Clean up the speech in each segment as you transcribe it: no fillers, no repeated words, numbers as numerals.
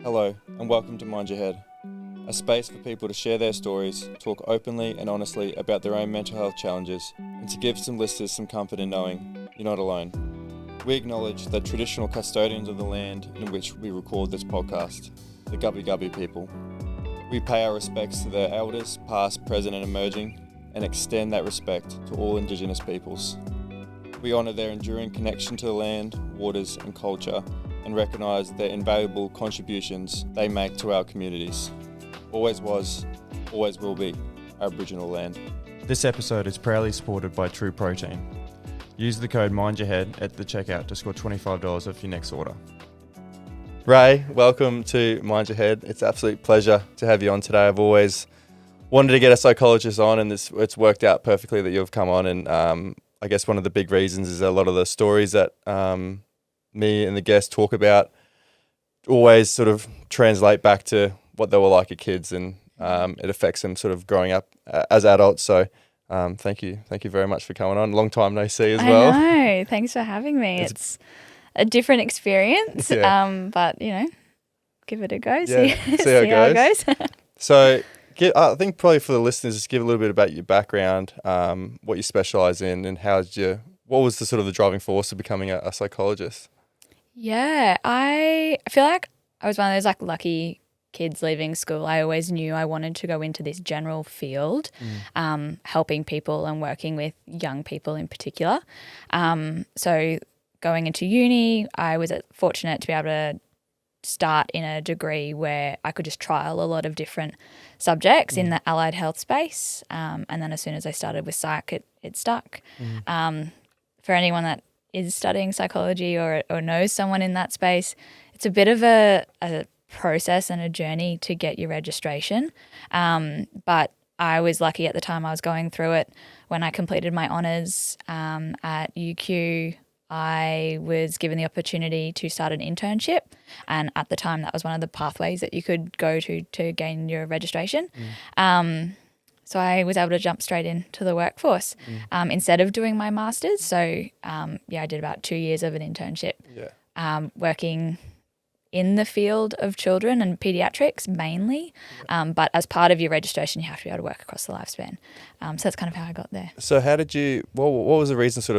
Hello, and welcome to Mind Your Head, a space for people to share their stories, talk openly and honestly about their own mental health challenges, and to give some listeners some comfort in knowing you're not alone. We acknowledge the traditional custodians of the land in which we record this podcast, the Gubbi Gubbi people. We pay our respects to their elders, past, present and emerging, and extend that respect to all Indigenous peoples. We honour their enduring connection to the land, waters and culture, and recognise their invaluable contributions they make to our communities. Always was, always will be Aboriginal land. This episode is proudly supported by True Protein. Use the code MindYourHead at the checkout to score $25 off your next order. Ray, welcome to Mind Your Head. It's an absolute pleasure to have you on today. I've always wanted to get a psychologist on, and it's worked out perfectly that you've come on. And I guess one of the big reasons is a lot of the stories that me and the guests talk about always sort of translate back to what they were like as kids, and it affects them sort of growing up as adults. So thank you very much for coming on. Long time no see as well. I know. Thanks for having me. It's a different experience, but give it a go. See how it goes. So I think probably for the listeners, just give a little bit about your background, what you specialise in, and what was the sort of the driving force of becoming a psychologist? Yeah, I feel like I was one of those lucky kids leaving school. I always knew I wanted to go into this general field, helping people and working with young people in particular. So going into uni, I was fortunate to be able to start in a degree where I could just trial a lot of different subjects in the allied health space. And then as soon as I started with psych, it stuck. For anyone that is studying psychology or knows someone in that space, it's a bit of a process and a journey to get your registration. But I was lucky at the time I was going through it. When I completed my honours at UQ, I was given the opportunity to start an internship, and at the time that was one of the pathways that you could go to gain your registration. So I was able to jump straight into the workforce instead of doing my master's. So I did about 2 years of an internship working in the field of children and paediatrics mainly. But as part of your registration, you have to be able to work across the lifespan. So that's kind of how I got there. So how did you, what was the reason sort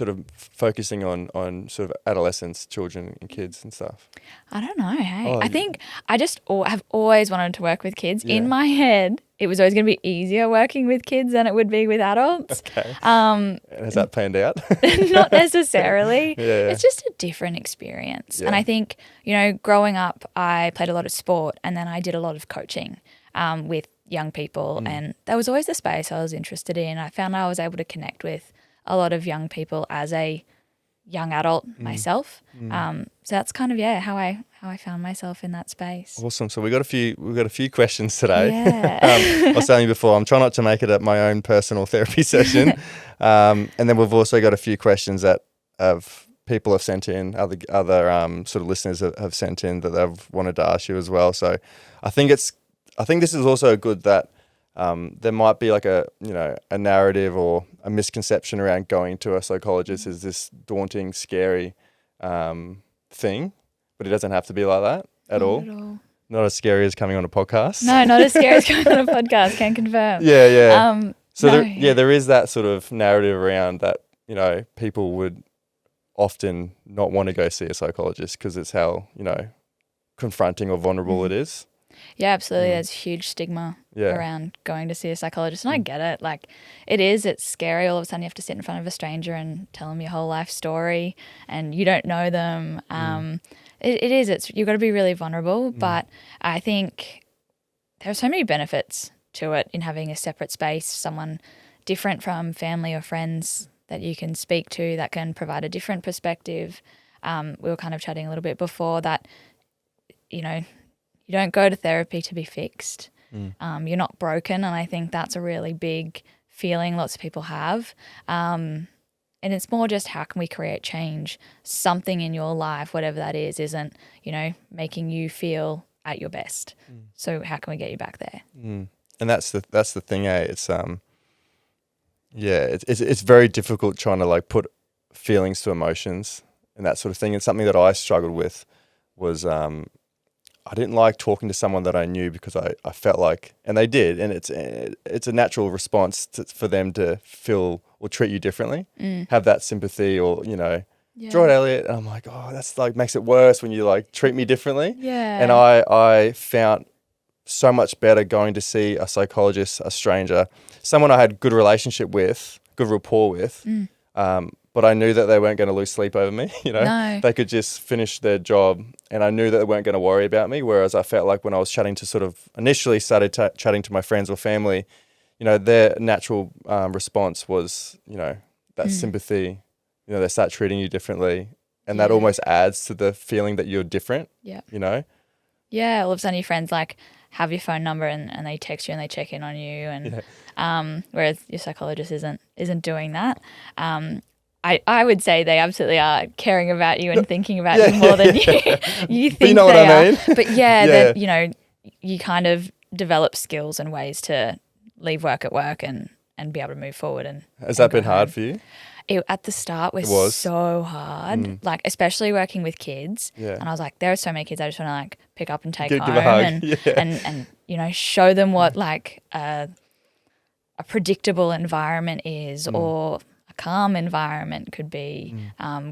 of focusing on sort of adolescents, children and kids and stuff? I don't know. Hey, I think I just have always wanted to work with kids. Yeah. In my head, it was always going to be easier working with kids than it would be with adults. Okay. And has that panned out? Not necessarily. Yeah. It's just a different experience. Yeah. And I think, growing up, I played a lot of sport, and then I did a lot of coaching with young people. And that was always the space I was interested in. I found I was able to connect with a lot of young people as a young adult myself. So that's kind of how I found myself in that space. Awesome. So we got a few questions today. Yeah. I was telling you before, I'm trying not to make it at my own personal therapy session. And then we've also got a few questions that people have sent in, other sort of listeners have sent in that they've wanted to ask you as well. So I think this is also good that there might be like a narrative or a misconception around going to a psychologist is this daunting, scary thing, but it doesn't have to be like that at all. Not as scary as coming on a podcast. No, not as scary as coming on a podcast. Can confirm. Yeah. There is that sort of narrative around that. People would often not want to go see a psychologist because it's how confronting or vulnerable it is. Yeah, absolutely. There's huge stigma around going to see a psychologist. And I get it. It's scary. All of a sudden you have to sit in front of a stranger and tell them your whole life story and you don't know them. It is. You've got to be really vulnerable. But I think there are so many benefits to it in having a separate space, someone different from family or friends that you can speak to that can provide a different perspective. We were kind of chatting a little bit before that, you don't go to therapy to be fixed. You're not broken, and I think that's a really big feeling lots of people have. And it's more just how can we create change? Something in your life, whatever that is, isn't, making you feel at your best. So how can we get you back there? And that's the thing, It's it's very difficult trying to put feelings to emotions and that sort of thing. And something that I struggled with was I didn't like talking to someone that I knew because I felt like, and they did, and it's a natural response for them to feel or treat you differently, have that sympathy or, draw it Elliot. And I'm like, oh, that's like makes it worse when you like treat me differently. Yeah. And I found so much better going to see a psychologist, a stranger, someone I had good relationship with, good rapport with. But I knew that they weren't going to lose sleep over me. No. They could just finish their job, and I knew that they weren't going to worry about me. Whereas I felt like when I was chatting to initially started chatting to my friends or family, their natural response was, that sympathy. They start treating you differently, and that almost adds to the feeling that you're different. Yeah. Yeah, all of a sudden your friends like have your phone number and they text you and they check in on you, and whereas your psychologist isn't doing that. I would say they absolutely are caring about you and thinking about you more than you think know they what I are. mean? But then you kind of develop skills and ways to leave work at work and be able to move forward. And has that been hard for you? At the start was so hard, like especially working with kids. Yeah. And I was like, there are so many kids I just want to like pick up and take home give a hug. and show them what like a predictable environment is or a calm environment could be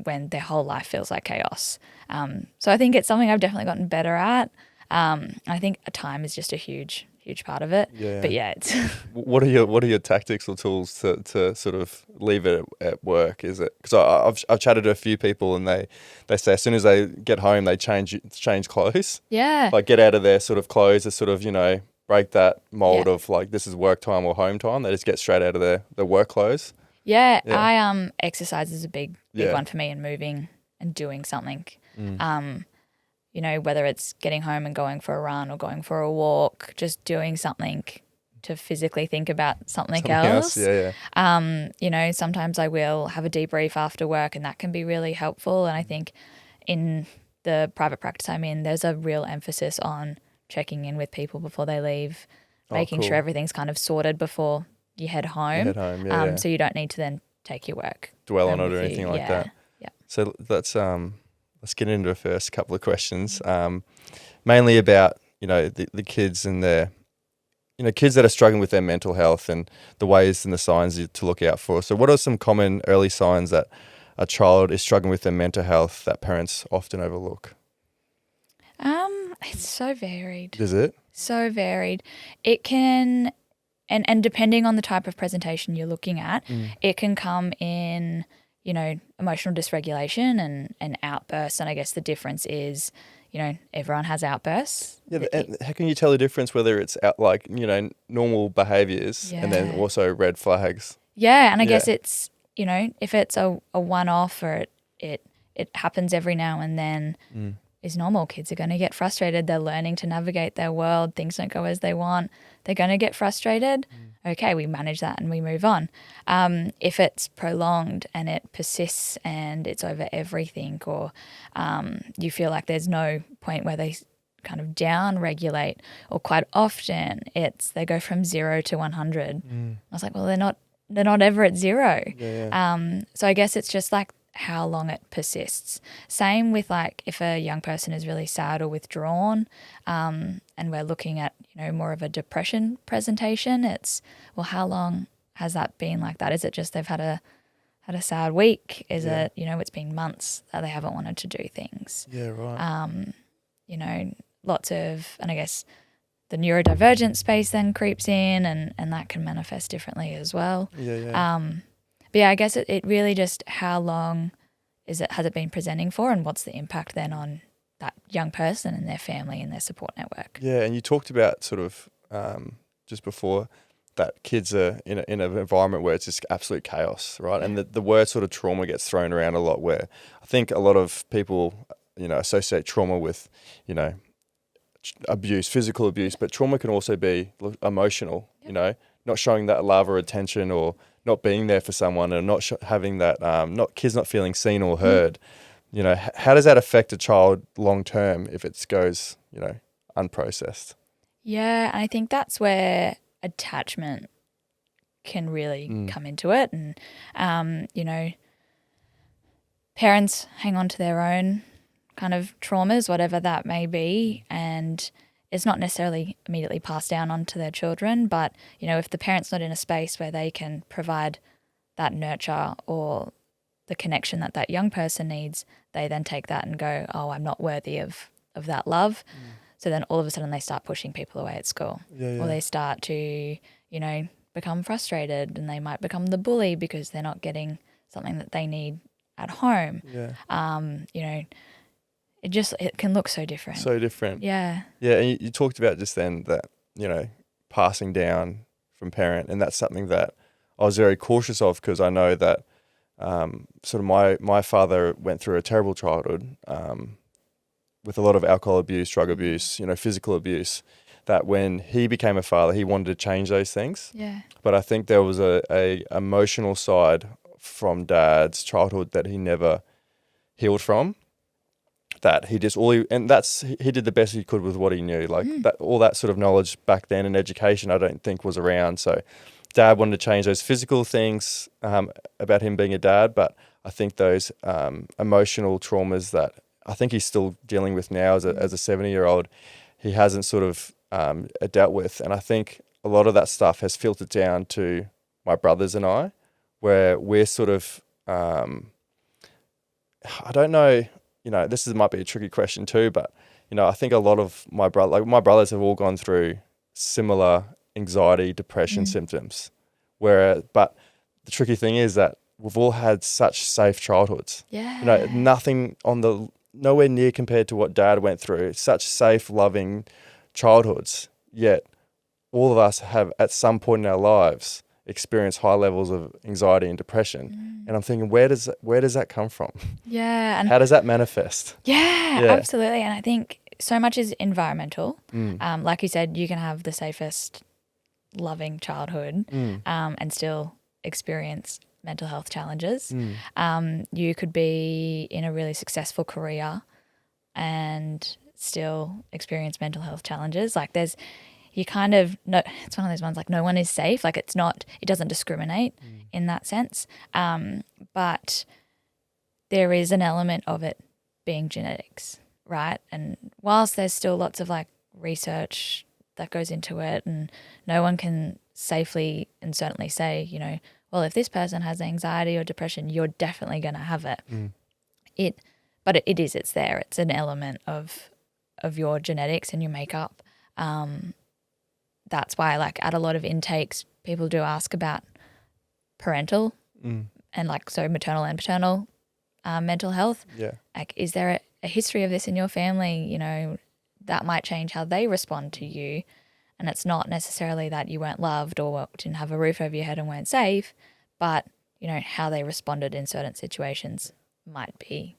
when their whole life feels like chaos. So I think it's something I've definitely gotten better at. I think time is just a huge part of it. Yeah. But it's what are your tactics or tools to sort of leave it at work? Is it because I've chatted to a few people and they say as soon as they get home they change clothes. Yeah. Like get out of their sort of clothes to sort of break that mold of like this is work time or home time. They just get straight out of their work clothes. Yeah. I exercise is a big one for me, and moving and doing something. Whether it's getting home and going for a run or going for a walk, just doing something to physically think about something else. Yeah. Sometimes I will have a debrief after work, and that can be really helpful. And I think in the private practice I'm in, there's a real emphasis on checking in with people before they leave, making sure everything's kind of sorted before you head home. So you don't need to then take your work. Dwell on it or anything like that. Yeah. So let's get into the first couple of questions, mainly about, the kids and their, kids that are struggling with their mental health and the ways and the signs to look out for. So what are some common early signs that a child is struggling with their mental health that parents often overlook? It's so varied. Is it? So varied. It can, and depending on the type of presentation you're looking at, it can come in emotional dysregulation and outbursts. And I guess the difference is, everyone has outbursts. Yeah, and how can you tell the difference whether it's normal behaviours and then also red flags? Yeah, and I guess it's, if it's a one-off or it happens every now and then is normal. Kids are going to get frustrated. They're learning to navigate their world. Things don't go as they want. They're going to get frustrated. Okay, we manage that and we move on. If it's prolonged and it persists and it's over everything, or you feel like there's no point where they kind of down regulate, or quite often they go from 0 to 100. I was like, well, they're not ever at 0. So I guess it's just like how long it persists. Same with like if a young person is really sad or withdrawn, and we're looking at more of a depression presentation, it's, well, how long has that been like that? Is it just they've had a sad week? Is it it's been months that they haven't wanted to do things? Yeah, right. Lots of, and I guess the neurodivergent space then creeps in, and that can manifest differently as well. But yeah, I guess it really just how long has it been presenting for, and what's the impact then on that young person and their family and their support network. Yeah, and you talked about sort of just before that kids are in an environment where it's just absolute chaos, right? And the word sort of trauma gets thrown around a lot, where I think a lot of people, associate trauma with, abuse, physical abuse, but trauma can also be emotional, not showing that love or attention, or not being there for someone, and not having that, kids not feeling seen or heard. How does that affect a child long term if it goes, unprocessed? Yeah, and I think that's where attachment can really come into it. And, parents hang on to their own kind of traumas, whatever that may be, and it's not necessarily immediately passed down onto their children, but, you know, if the parent's not in a space where they can provide that nurture or the connection that that young person needs, they then take that and go, oh, I'm not worthy of that love. So then all of a sudden they start pushing people away at school, or they start to, you know, become frustrated, and they might become the bully because they're not getting something that they need at home. You know, it can look so different. So different. Yeah. Yeah, and you talked about just then that, you know, passing down from parent, and that's something that I was very cautious of, because I know that sort of my father went through a terrible childhood with a lot of alcohol abuse, drug abuse, you know, physical abuse, that when he became a father, he wanted to change those things. Yeah. But I think there was a emotional side from Dad's childhood that he never healed from. That he just he did the best he could with what he knew. Like that, all that sort of knowledge back then and education, I don't think was around. So Dad wanted to change those physical things about him being a dad, but I think those emotional traumas that I think he's still dealing with now as a 70-year-old, he hasn't sort of dealt with. And I think a lot of that stuff has filtered down to my brothers and I, where we're sort of, I don't know, you know, might be a tricky question too, but, you know, I think a lot of my brothers have all gone through similar anxiety, depression symptoms. But the tricky thing is that we've all had such safe childhoods. Yeah. You know, nowhere near compared to what Dad went through. Such safe, loving childhoods. Yet all of us have at some point in our lives experienced high levels of anxiety and depression. And I'm thinking, where does that come from? Yeah. And how does that manifest? Yeah, absolutely. And I think so much is environmental. Like you said, you can have the safest, loving childhood and still experience mental health challenges. You could be in a really successful career and still experience mental health challenges. Like it's one of those ones, like no one is safe. Like it doesn't discriminate in that sense. But there is an element of it being genetics, right? And whilst there's still lots of like research that goes into it, and no one can safely and certainly say, you know, well, if this person has anxiety or depression, you're definitely going to have it. But it's there. It's an element of your genetics and your makeup. That's why, like, at a lot of intakes, people do ask about parental and like so maternal and paternal mental health. Yeah. Like, is there a history of this in your family? You know, that might change how they respond to you. And it's not necessarily that you weren't loved or didn't have a roof over your head and weren't safe, but, you know, how they responded in certain situations might be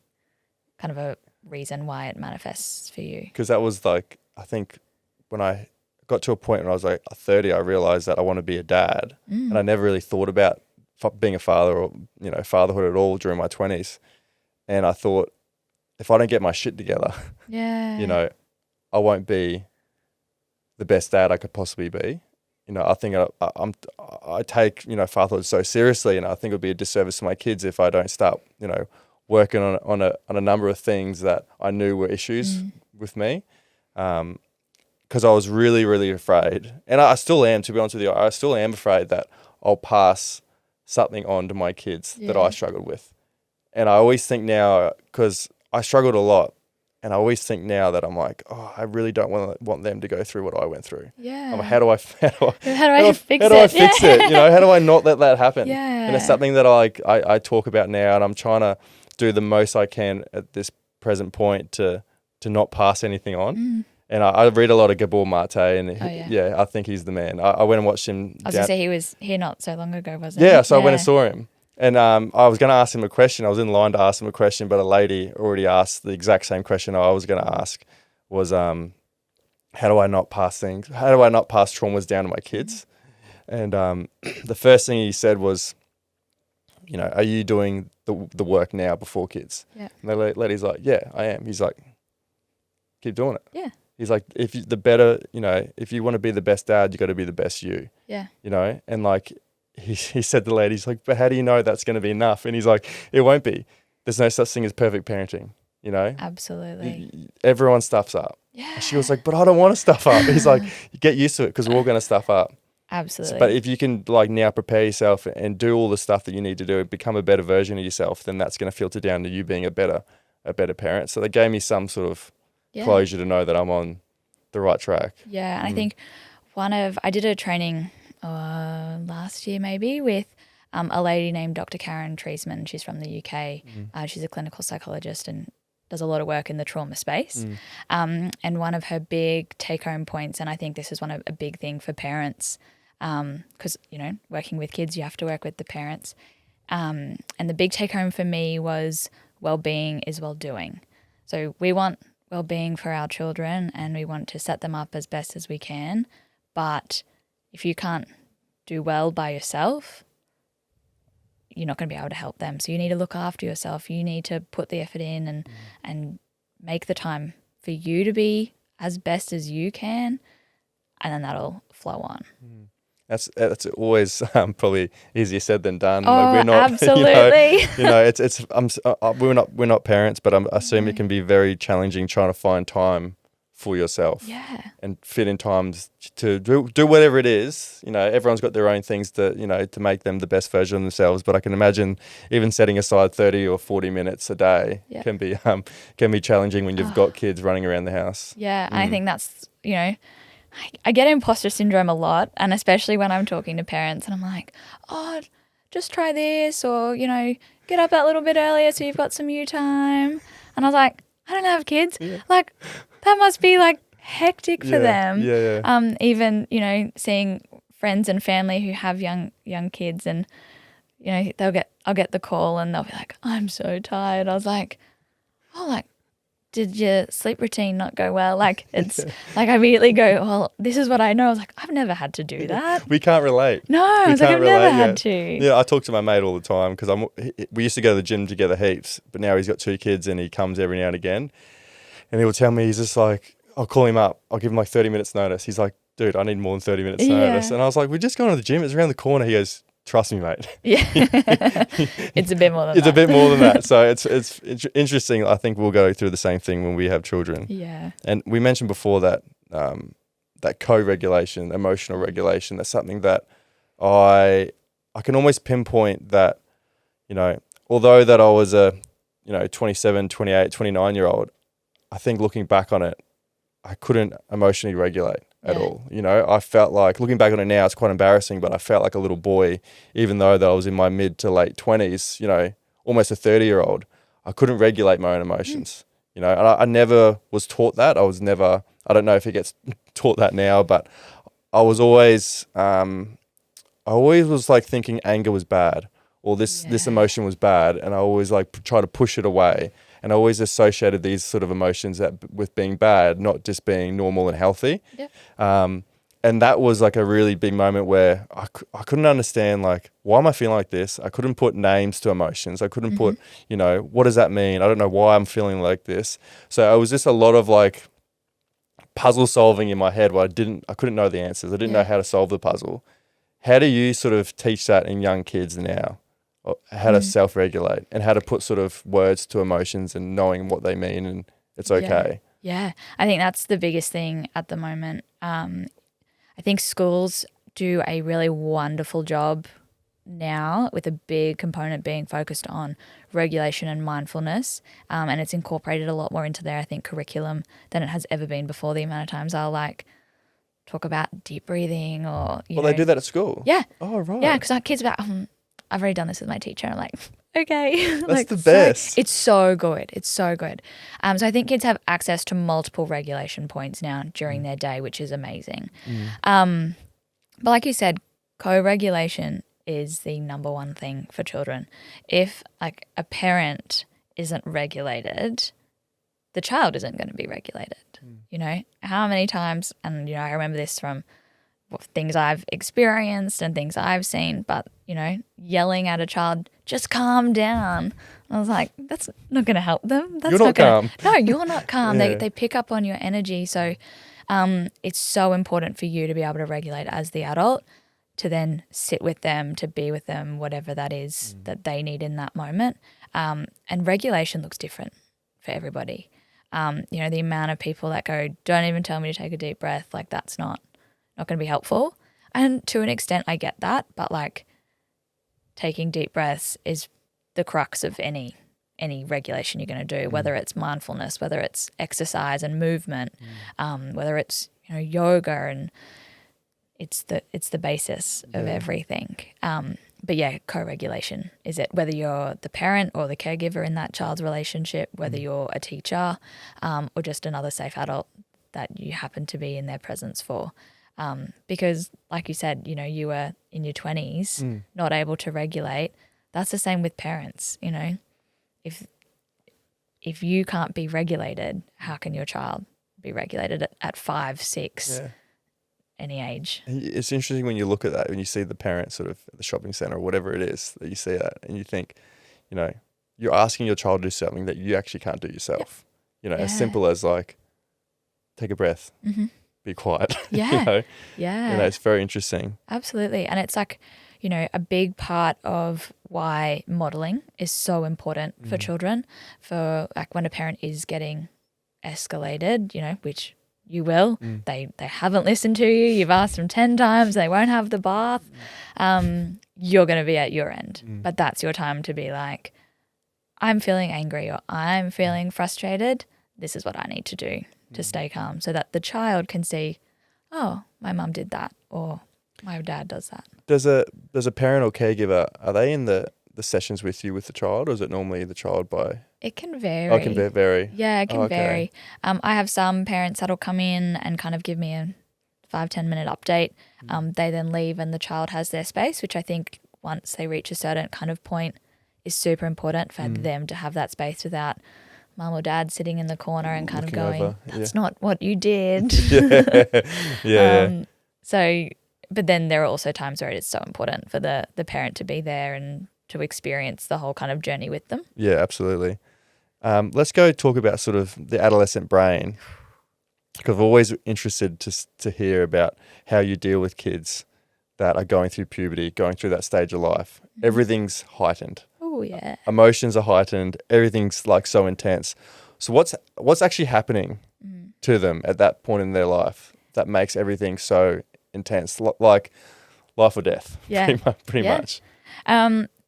kind of a reason why it manifests for you. Because that was like, I think when I got to a point when I was like 30, I realized that I want to be a dad. And I never really thought about being a father or, you know, fatherhood at all during my 20s. And I thought, if I don't get my shit together, you know, I won't be the best dad I could possibly be. You know, I think I take, you know, fatherhood so seriously, and I think it would be a disservice to my kids if I don't start, you know, working on a number of things that I knew were issues with me. Because I was really, really afraid, and I still am, to be honest with you, I still am afraid that I'll pass something on to my kids that I struggled with. And I always think now, because I struggled a lot, and I always think now that I'm like, oh, I really don't want them to go through what I went through. Yeah. I'm like, how do I fix it? You know, how do I not let that happen? Yeah. And it's something that I talk about now, and I'm trying to do the most I can at this present point to not pass anything on. And I read a lot of Gabor Mate, and I think he's the man. I went and watched him. I was going to say, he was here not so long ago, wasn't he? Yeah, so I went and saw him. And I was going to ask him a question. I was in line to ask him a question, but a lady already asked the exact same question I was going to ask, was how do I not pass traumas down to my kids? And the first thing he said was, you know, are you doing the work now before kids? Yeah. And the lady's like, yeah, I am. He's like, keep doing it. Yeah. He's like, if you want to be the best dad, you got to be the best you. Yeah. You know, and like, he said to the lady, he's like, but how do you know that's going to be enough? And he's like, it won't be. There's no such thing as perfect parenting. you know. Absolutely. Everyone stuffs up. Yeah. And she was like, but I don't want to stuff up. He's like, get used to it because we're all going to stuff up. Absolutely. But if you can like now prepare yourself and do all the stuff that you need to do, become a better version of yourself, then that's going to filter down to you being a better parent. So they gave me some sort of closure to know that I'm on the right track. Yeah, and I think I did a training last year maybe with a lady named Dr. Karen Treisman. She's from the UK. She's a clinical psychologist and does a lot of work in the trauma space. And one of her big take-home points, and I think this is a big thing for parents, because, you know, working with kids, you have to work with the parents. And the big take-home for me was well-being is well-doing. So we want well-being for our children and we want to set them up as best as we can. But if you can't do well by yourself, you're not going to be able to help them. So you need to look after yourself. You need to put the effort in and make the time for you to be as best as you can, and then that'll flow on. That's always probably easier said than done. Oh, like we're not, absolutely. we're not parents, but I assume it can be very challenging trying to find time for yourself. Yeah. And fit in times to do whatever it is. You know, everyone's got their own things to make them the best version of themselves. But I can imagine even setting aside 30 or 40 minutes a day can be challenging when you've got kids running around the house. Yeah, and I think that's, you know, I get imposter syndrome a lot, and especially when I'm talking to parents and I'm like, oh, just try this, or, you know, get up that little bit earlier so you've got some you time. And I was like, I don't have kids. Yeah. Like, that must be like hectic for them. Yeah. Even, you know, seeing friends and family who have young kids, and, you know, I'll get the call and they'll be like, I'm so tired. I was like, oh, like, did your sleep routine not go well? Like, it's like I immediately go, well, this is what I know. I was like, I've never had to do that. We can't relate. No, I was like, I've never had to. Yeah, I talk to my mate all the time because we used to go to the gym together heaps, but now he's got 2 kids and he comes every now and again. And he'll tell me, he's just like, I'll call him up. I'll give him like 30 minutes notice. He's like, dude, I need more than 30 minutes notice. And I was like, we're just going to the gym. It's around the corner. He goes, trust me, mate. Yeah. It's a bit more than that. It's a bit more than that. So it's interesting. I think we'll go through the same thing when we have children. Yeah. And we mentioned before that that co-regulation, emotional regulation, that's something that I can almost pinpoint that, you know, although that I was a, you know, 27, 28, 29-year-old, I think looking back on it, I couldn't emotionally regulate at all. You know, I felt like, looking back on it now, it's quite embarrassing, but I felt like a little boy, even though that I was in my mid to late 20s, you know, almost a 30-year-old. I couldn't regulate my own emotions, you know, and I never was taught that. I don't know if it gets taught that now, but I was always, was like thinking anger was bad, or this emotion was bad, and I always like try to push it away. And I always associated these sort of emotions with being bad, not just being normal and healthy. Yep. And that was like a really big moment where I couldn't understand, like, why am I feeling like this? I couldn't put names to emotions. I couldn't put, you know, what does that mean? I don't know why I'm feeling like this. So it was just a lot of like puzzle solving in my head where I couldn't know the answers. I didn't know how to solve the puzzle. How do you sort of teach that in young kids now? How to self-regulate and how to put sort of words to emotions and knowing what they mean, and it's okay. Yeah. I think that's the biggest thing at the moment. I think schools do a really wonderful job now, with a big component being focused on regulation and mindfulness, and it's incorporated a lot more into their, I think, curriculum than it has ever been before. The amount of times I'll like talk about deep breathing, or they do that at school. Yeah. Oh right. Yeah, because our kids are about I've already done this with my teacher. And I'm like, okay. That's like, the best. It's so good. It's so good. So I think kids have access to multiple regulation points now during their day, which is amazing. But like you said, co-regulation is the number one thing for children. If like a parent isn't regulated, the child isn't going to be regulated. You know, how many times, and, you know, I remember this from things I've experienced and things I've seen, but, you know, yelling at a child, just calm down. I was like, that's not going to help them. That's you're not calm. No, you're not calm. They pick up on your energy. So it's so important for you to be able to regulate as the adult, to then sit with them, to be with them, whatever that is that they need in that moment. And regulation looks different for everybody. The amount of people that go, don't even tell me to take a deep breath, like that's not going to be helpful. And to an extent, I get that, but like taking deep breaths is the crux of any regulation you're going to do, whether it's mindfulness, whether it's exercise and movement, whether it's yoga, and it's the basis of everything. But yeah, co-regulation is it, whether you're the parent or the caregiver in that child's relationship, whether you're a teacher or just another safe adult that you happen to be in their presence for. Because like you said, you were in your 20s, not able to regulate. That's the same with parents, If you can't be regulated, how can your child be regulated at 5, 6, any age? It's interesting when you look at that, when you see the parent sort of at the shopping centre or whatever it is that you see that, and you think, you're asking your child to do something that you actually can't do yourself. As simple as like, take a breath, be quiet. Yeah. It's very interesting. Absolutely. And it's like, a big part of why modelling is so important for children, for like when a parent is getting escalated, which you will, they haven't listened to you, you've asked them 10 times, they won't have the bath, you're going to be at your end. But that's your time to be like, I'm feeling angry or I'm feeling frustrated. This is what I need to do to stay calm, so that the child can see, oh, my mum did that, or my dad does that. Does a parent or caregiver, are they in the sessions with you with the child, or is it normally the child by? It can vary. Oh, it can vary. Yeah, it can vary. I have some parents that'll come in and kind of give me a 5-10 minute update. They then leave and the child has their space, which I think once they reach a certain kind of point is super important for them to have that space without mum or dad sitting in the corner and kind looking of going, over. that's not what you did. So, but then there are also times where it is so important for the parent to be there and to experience the whole kind of journey with them. Yeah, absolutely. Let's go talk about sort of the adolescent brain, because I'm always interested to hear about how you deal with kids that are going through puberty, going through that stage of life. Everything's heightened. Oh, yeah. Emotions are heightened. Everything's like so intense. So what's actually happening to them at that point in their life that makes everything so intense, like life or death? Yeah, pretty much.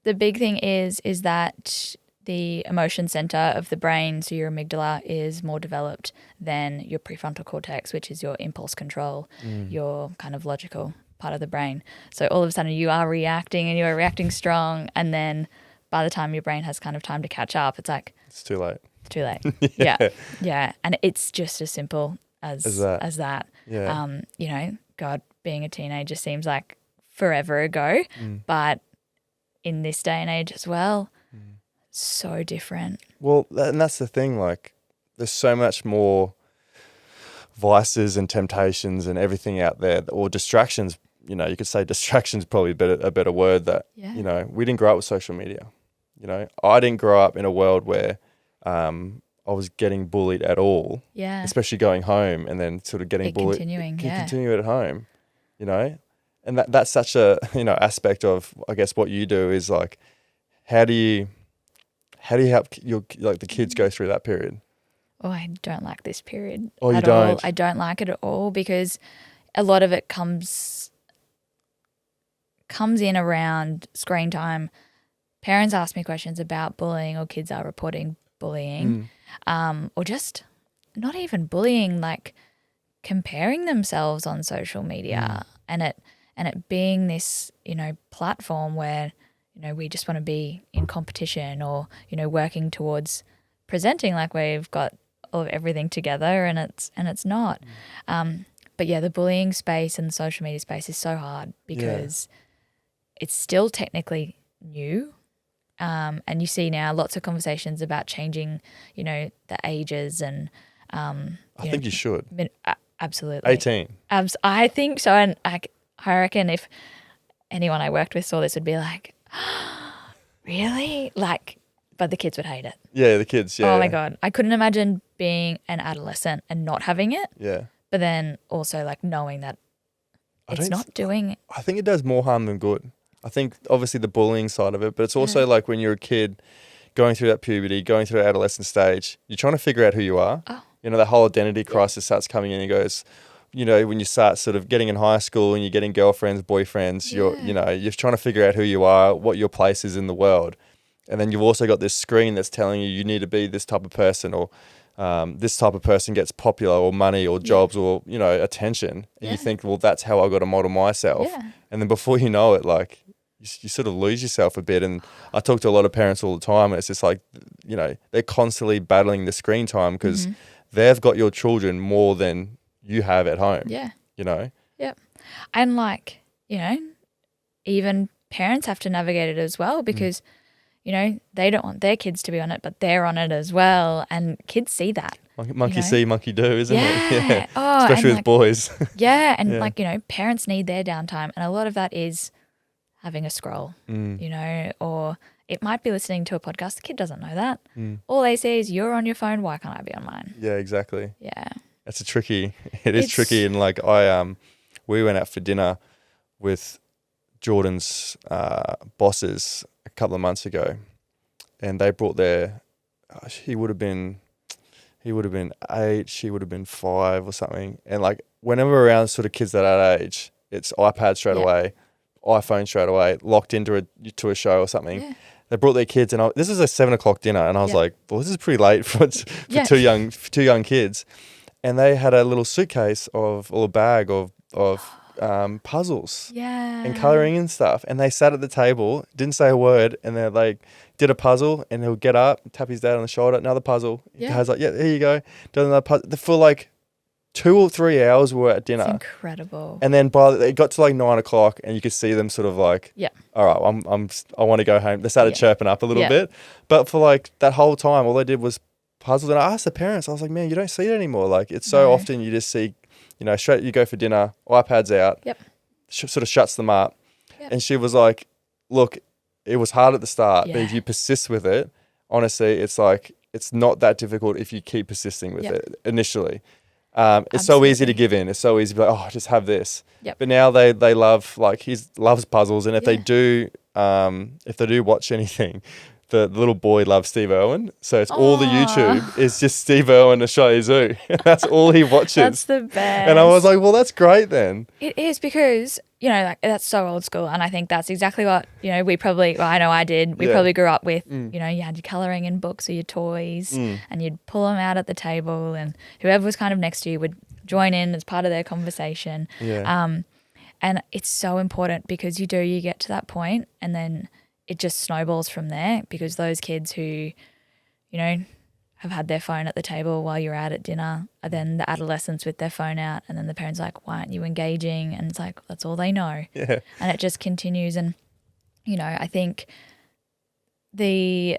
The big thing is that the emotion center of the brain, so your amygdala, is more developed than your prefrontal cortex, which is your impulse control, your kind of logical part of the brain. So all of a sudden you are reacting and you are reacting strong, and then by the time your brain has kind of time to catch up, it's like it's too late. It's too late. Yeah. And it's just as simple as that. Yeah. God, being a teenager seems like forever ago, but in this day and age as well, so different. Well, and that's the thing, like there's so much more vices and temptations and everything out there, or distractions. You could say distractions probably a better word, that, we didn't grow up with social media. I didn't grow up in a world where I was getting bullied at all. Yeah. Especially going home and then sort of getting bullied. Continue at home, And that's such a, aspect of, I guess, what you do is like, how do you help the kids go through that period? Oh, I don't like this period. Oh, you don't? All. I don't like it at all, because a lot of it comes in around screen time. Parents ask me questions about bullying, or kids are reporting bullying, or just not even bullying, like comparing themselves on social media, and it being this, platform where, we just want to be in competition, or, working towards presenting like we've got all of everything together, and it's not. But yeah, the bullying space and the social media space is so hard because it's still technically new. And you see now lots of conversations about changing, the ages, and I think you should. Absolutely. 18. I think so. And I reckon if anyone I worked with saw this, would be like, really? But the kids would hate it. Yeah, the kids, yeah. Oh my God. I couldn't imagine being an adolescent and not having it. Yeah. But then also knowing that it's not doing. I think it does more harm than good. I think obviously the bullying side of it, but it's also like when you're a kid going through that puberty, going through that adolescent stage, you're trying to figure out who you are. Oh. You know, that whole identity crisis starts coming in and goes, you know, when you start sort of getting in high school and you're getting girlfriends, boyfriends, you're trying to figure out who you are, what your place is in the world. And then you've also got this screen that's telling you need to be this type of person, or this type of person gets popular or money or jobs or, you know, attention. And you think, well, that's how I got to model myself. Yeah. And then before you know it, like, you sort of lose yourself a bit. And I talk to a lot of parents all the time, and it's just like, you know, they're constantly battling the screen time because they've got your children more than you have at home. Yeah. You know? Yep. And like, you know, even parents have to navigate it as well because, you know, they don't want their kids to be on it, but they're on it as well. And kids see that. Monkey see, monkey do, isn't it? Yeah. Oh, especially with boys. And like, you know, parents need their downtime. And a lot of that is having a scroll, you know, or it might be listening to a podcast. The kid doesn't know that. All they see is you're on your phone. Why can't I be on mine? Yeah, exactly. Yeah. It's tricky. It's tricky. And like we went out for dinner with Jordan's bosses a couple of months ago, and they brought he would have been 8, she would have been 5 or something. And like whenever we're around sort of kids that age, it's iPad straight away, iPhone straight away, locked into a show or something. Yeah. They brought their kids, and this is a 7:00 dinner, and I was like, well, this is pretty late for two young kids. And they had a little suitcase or a bag of puzzles and colouring and stuff. And they sat at the table, didn't say a word, and they like did a puzzle, and he'll get up, tap his dad on the shoulder, another puzzle. Yeah. Dad's like, yeah, here you go. Does another puzzle. For like 2 or 3 hours we were at dinner. It's incredible. And then it got to like 9:00, and you could see them sort of like, all right, I want to go home. They started chirping up a little bit. But for like that whole time, all they did was puzzles. And I asked the parents, I was like, man, you don't see it anymore. Like it's so often you just see, you know, straight you go for dinner, iPad's out, sort of shuts them up. And she was like, look, it was hard at the start, but if you persist with it, honestly, it's like, it's not that difficult if you keep persisting with it initially. It's so easy to give in. It's so easy to be like, oh, just have this. But now they love, like he loves puzzles. And if they do watch anything, the little boy loves Steve Irwin. So it's all the YouTube is just Steve Irwin, Australia Zoo. That's all he watches. That's the best. And I was like, well, that's great then. It is because, you know, like that's so old school. And I think that's exactly what, you know, I know I did. We probably grew up with, you know, you had your colouring in books or your toys and you'd pull them out at the table and whoever was kind of next to you would join in as part of their conversation. Yeah. And it's so important because you get to that point and then it just snowballs from there because those kids who, you know, have had their phone at the table while you're out at dinner are then the adolescents with their phone out and then the parents are like, why aren't you engaging? And it's like, that's all they know. Yeah. And it just continues. And, you know, I think the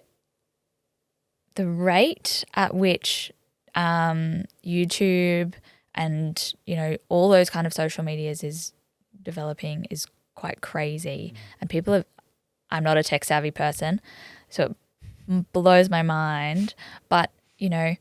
rate at which YouTube and, you know, all those kind of social medias is developing is quite crazy. And people I'm not a tech savvy person, so it blows my mind. But, you know,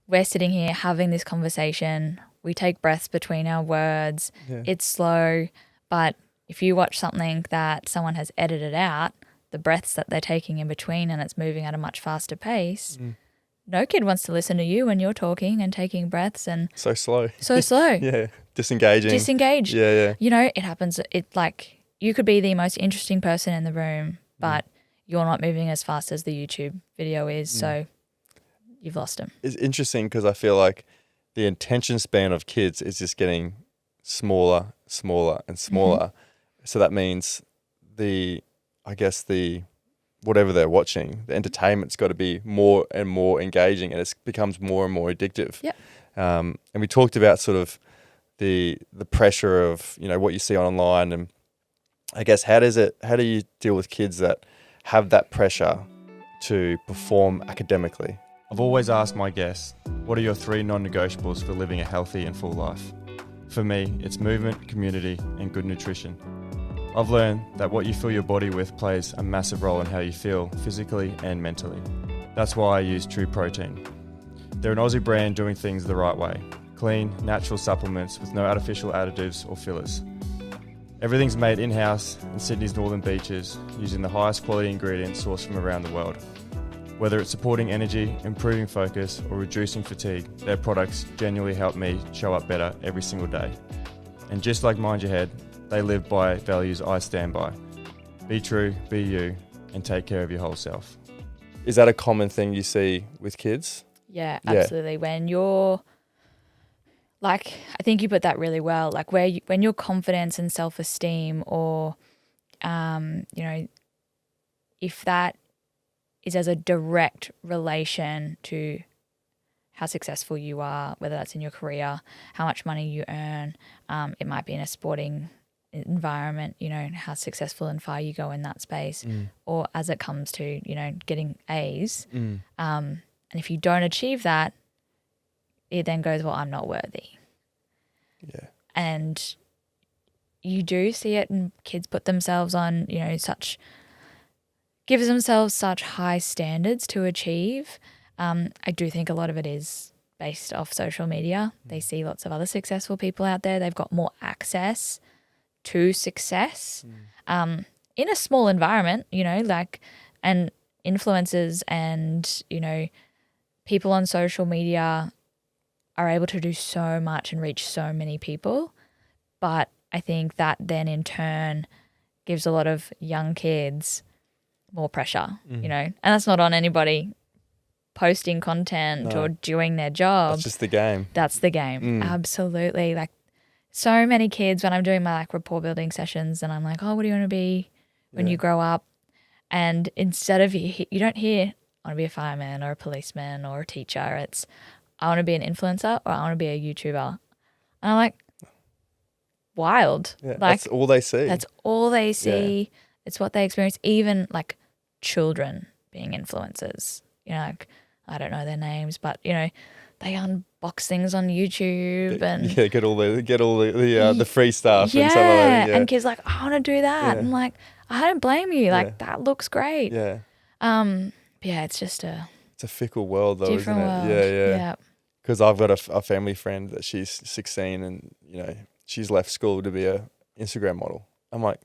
we're sitting here having this conversation. We take breaths between our words. Yeah. It's slow. But if you watch something that someone has edited out, the breaths that they're taking in between and it's moving at a much faster pace, no kid wants to listen to you when you're talking and taking breaths. And so slow. Yeah. Disengaged. Yeah. You know, it happens. It like... You could be the most interesting person in the room, but you're not moving as fast as the YouTube video is, so you've lost them. It's interesting because I feel like the attention span of kids is just getting smaller and smaller. So that means whatever they're watching, the entertainment's got to be more and more engaging and it becomes more and more addictive. Yep. And we talked about sort of the pressure of, you know, what you see online and I guess how do you deal with kids that have that pressure to perform academically? I've always asked my guests, what are your 3 non-negotiables for living a healthy and full life? For me, it's movement, community, and good nutrition. I've learned that what you fill your body with plays a massive role in how you feel physically and mentally. That's why I use True Protein. They're an Aussie brand doing things the right way. Clean, natural supplements with no artificial additives or fillers. Everything's made in-house in Sydney's northern beaches using the highest quality ingredients sourced from around the world. Whether it's supporting energy, improving focus, or reducing fatigue, their products genuinely help me show up better every single day. And just like Mind Your Head, they live by values I stand by. Be true, be you, and take care of your whole self. Is that a common thing you see with kids? Yeah, absolutely. When you're, like, I think you put that really well, like when your confidence and self-esteem or, if that is as a direct relation to how successful you are, whether that's in your career, how much money you earn, it might be in a sporting environment, how successful and far you go in that space, or as it comes to, getting A's. And if you don't achieve that, it then goes, well, I'm not worthy. Yeah. And you do see it, and kids put themselves on, gives themselves such high standards to achieve. I do think a lot of it is based off social media. They see lots of other successful people out there. They've got more access to success in a small environment, and influencers and, people on social media are able to do so much and reach so many people. But I think that then in turn gives a lot of young kids more pressure, and that's not on anybody posting content or doing their job. That's just the game. That's the game. Absolutely. Like, so many kids, when I'm doing my rapport building sessions and I'm like, oh, what do you want to be when you grow up? And instead of, you don't hear, I want to be a fireman or a policeman or a teacher. It's, I want to be an influencer or I want to be a YouTuber. And I'm like, wild. Yeah, like, that's all they see. That's all they see. Yeah. It's what they experience. Even like children being influencers, like, I don't know their names, but they unbox things on YouTube and get all the free stuff and stuff like that. Yeah. And kids like, I want to do that. And like, I don't blame you. Like, that looks great. Yeah. It's just it's a fickle world though, isn't it? World. Yeah. Because I've got a family friend that she's 16 and she's left school to be a Instagram model. I'm like,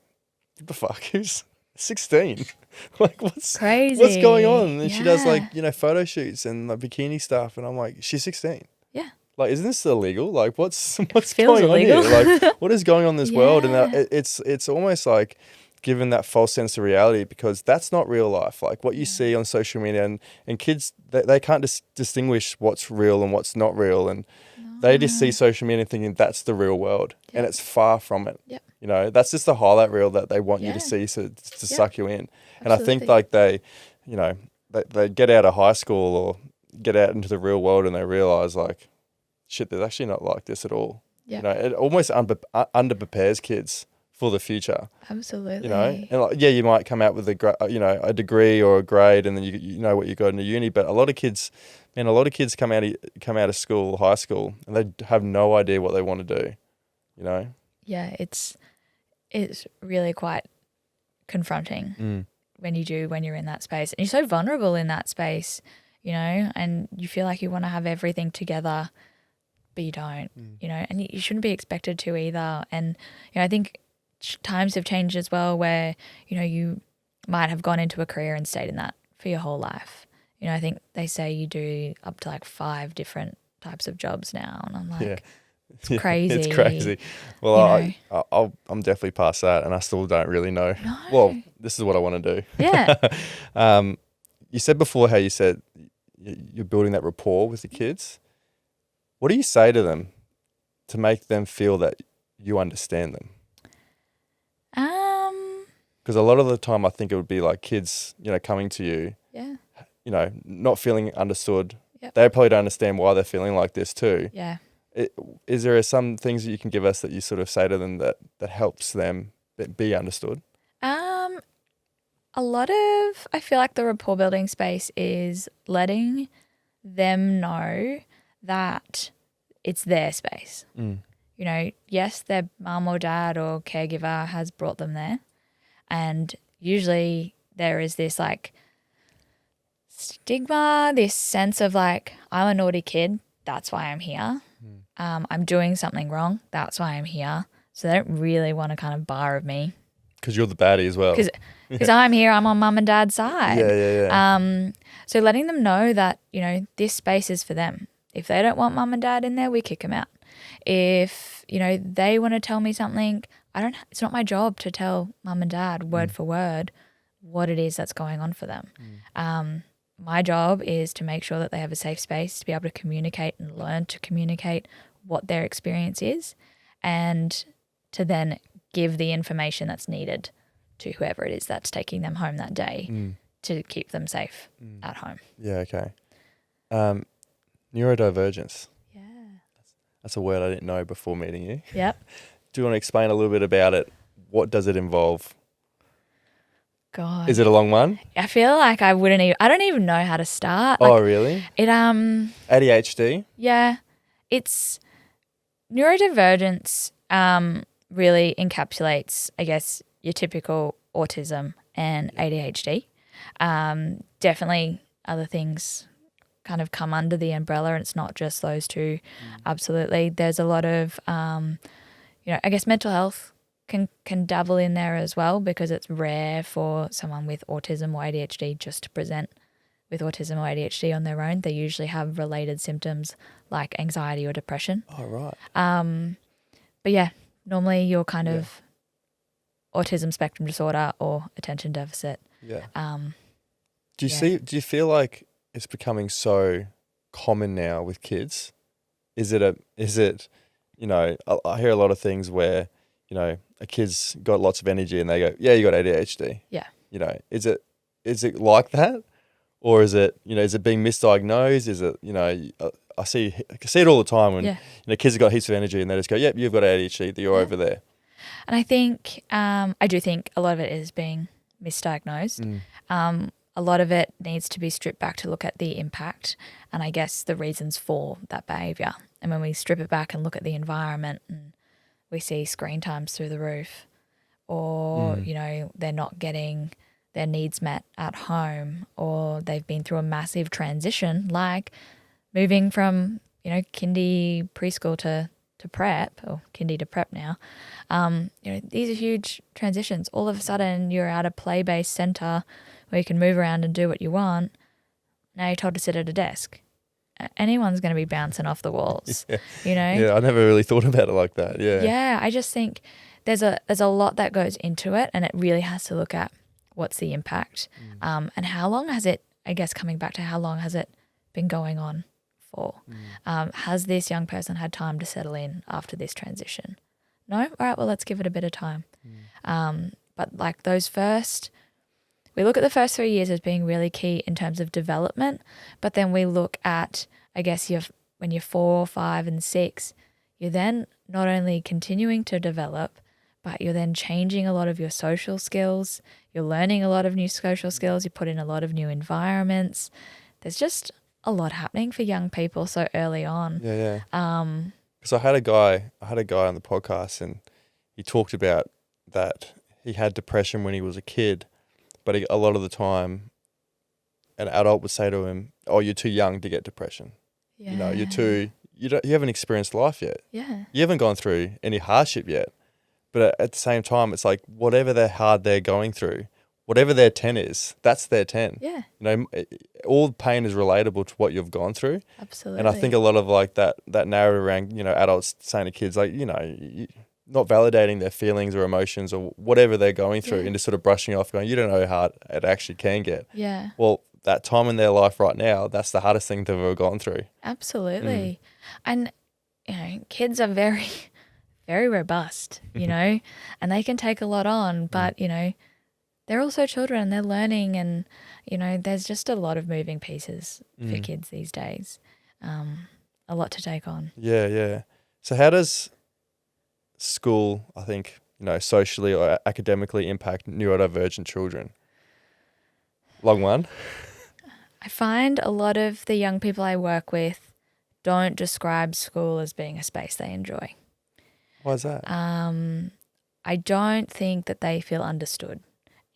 what the fuck? Who's 16? Like, what's crazy? What's going on? And she does like photo shoots and like bikini stuff, and I'm like, she's 16. Yeah. Like, isn't this illegal? Like, what's feels going illegal. on here? Like, what is going on in this world? And it's almost like given that false sense of reality, because that's not real life. Like what you see on social media, and kids, they can't distinguish what's real and what's not real, and they just see social media thinking that's the real world, and it's far from it. Yep. That's just the highlight reel that they want you to see to suck you in. And I think like they get out of high school or get out into the real world and they realize like, shit, there's actually not like this at all. Yep. It almost underprepares kids for the future. Absolutely. And like, you might come out with a degree or a grade, and then you know what you got into uni. But a lot of kids come out of school, high school, and they have no idea what they want to do. Yeah, it's really quite confronting when you're in that space, and you're so vulnerable in that space, and you feel like you want to have everything together, but you don't, and you shouldn't be expected to either. And I think times have changed as well, where you might have gone into a career and stayed in that for your whole life. I think they say you do up to like 5 different types of jobs now, and I'm like, it's crazy. It's crazy. Well, I'm definitely past that, and I still don't really know. No. Well, this is what I want to do. Yeah. You said before how you said you're building that rapport with the kids. What do you say to them to make them feel that you understand them? Because a lot of the time I think it would be like kids, coming to you, not feeling understood. Yep. They probably don't understand why they're feeling like this too. Yeah. Is there some things that you can give us that you sort of say to them that helps them be understood? I feel like the rapport building space is letting them know that it's their space. Yes, their mum or dad or caregiver has brought them there. And usually there is this like stigma, this sense of like, I'm a naughty kid, that's why I'm here. I'm doing something wrong, that's why I'm here. So they don't really want to kind of borrow me. Because you're the baddie as well. Because I'm here, I'm on mum and dad's side. Yeah. So letting them know that, this space is for them. If they don't want mum and dad in there, we kick them out. If, they want to tell me something, it's not my job to tell mum and dad word for word what it is that's going on for them. My job is to make sure that they have a safe space to be able to communicate and learn to communicate what their experience is, and to then give the information that's needed to whoever it is that's taking them home that day to keep them safe at home. Yeah, okay. Neurodivergence. Yeah. That's a word I didn't know before meeting you. Yep. Do you want to explain a little bit about it? What does it involve? God. Is it a long one? I feel like I don't even know how to start. Oh, really? It ADHD? Yeah. It's neurodivergence really encapsulates, I guess, your typical autism and ADHD. Definitely other things kind of come under the umbrella, and it's not just those two. Absolutely. There's a lot of, I guess mental health can dabble in there as well, because it's rare for someone with autism or ADHD just to present with autism or ADHD on their own. They usually have related symptoms like anxiety or depression. Oh, right. But yeah, normally you're kind of autism spectrum disorder or attention deficit. Yeah. Do you feel like it's becoming so common now with kids? I hear a lot of things where, a kid's got lots of energy and they go, yeah, you got ADHD. Yeah. Is it like that? Or is it, is it being misdiagnosed? Is it, I see it all the time when, kids have got heaps of energy and they just go, yep, you've got ADHD, you're over there. And I think, I do think a lot of it is being misdiagnosed. A lot of it needs to be stripped back to look at the impact and I guess the reasons for that behaviour. And when we strip it back and look at the environment and we see screen times through the roof, or, they're not getting their needs met at home, or they've been through a massive transition like moving from, kindy preschool to prep, or kindy to prep now. These are huge transitions. All of a sudden you're at a play-based centre where you can move around and do what you want. Now you're told to sit at a desk. Anyone's going to be bouncing off the walls, Yeah, I never really thought about it like that, yeah. Yeah, I just think there's a lot that goes into it, and it really has to look at what's the impact and how long has it, I guess coming back to how long has it been going on for? Has this young person had time to settle in after this transition? No? All right, well, let's give it a bit of time. But like we look at the first 3 years as being really key in terms of development, but then we look at, I guess, when you're 4, 5, and 6, you're then not only continuing to develop, but you're then changing a lot of your social skills. You're learning a lot of new social skills. You put in a lot of new environments. There's just a lot happening for young people so early on. Yeah. Because I had a guy on the podcast, and he talked about that he had depression when he was a kid, but a lot of the time an adult would say to him, oh, you're too young to get depression. Yeah. You haven't experienced life yet. Yeah. You haven't gone through any hardship yet. But at the same time, it's like whatever they're going through, whatever their 10 is, that's their 10. Yeah. All pain is relatable to what you've gone through. Absolutely. And I think a lot of like that narrative around, adults saying to kids like, not validating their feelings or emotions or whatever they're going through and just sort of brushing off going, you don't know how hard it actually can get. Yeah. Well, that time in their life right now, that's the hardest thing they've ever gone through. Absolutely. And, kids are very, very robust, and they can take a lot on, but, they're also children and they're learning, and, there's just a lot of moving pieces for kids these days. A lot to take on. Yeah. So how does school, I think, socially or academically impact neurodivergent children? Long one. I find a lot of the young people I work with don't describe school as being a space they enjoy. Why is that? I don't think that they feel understood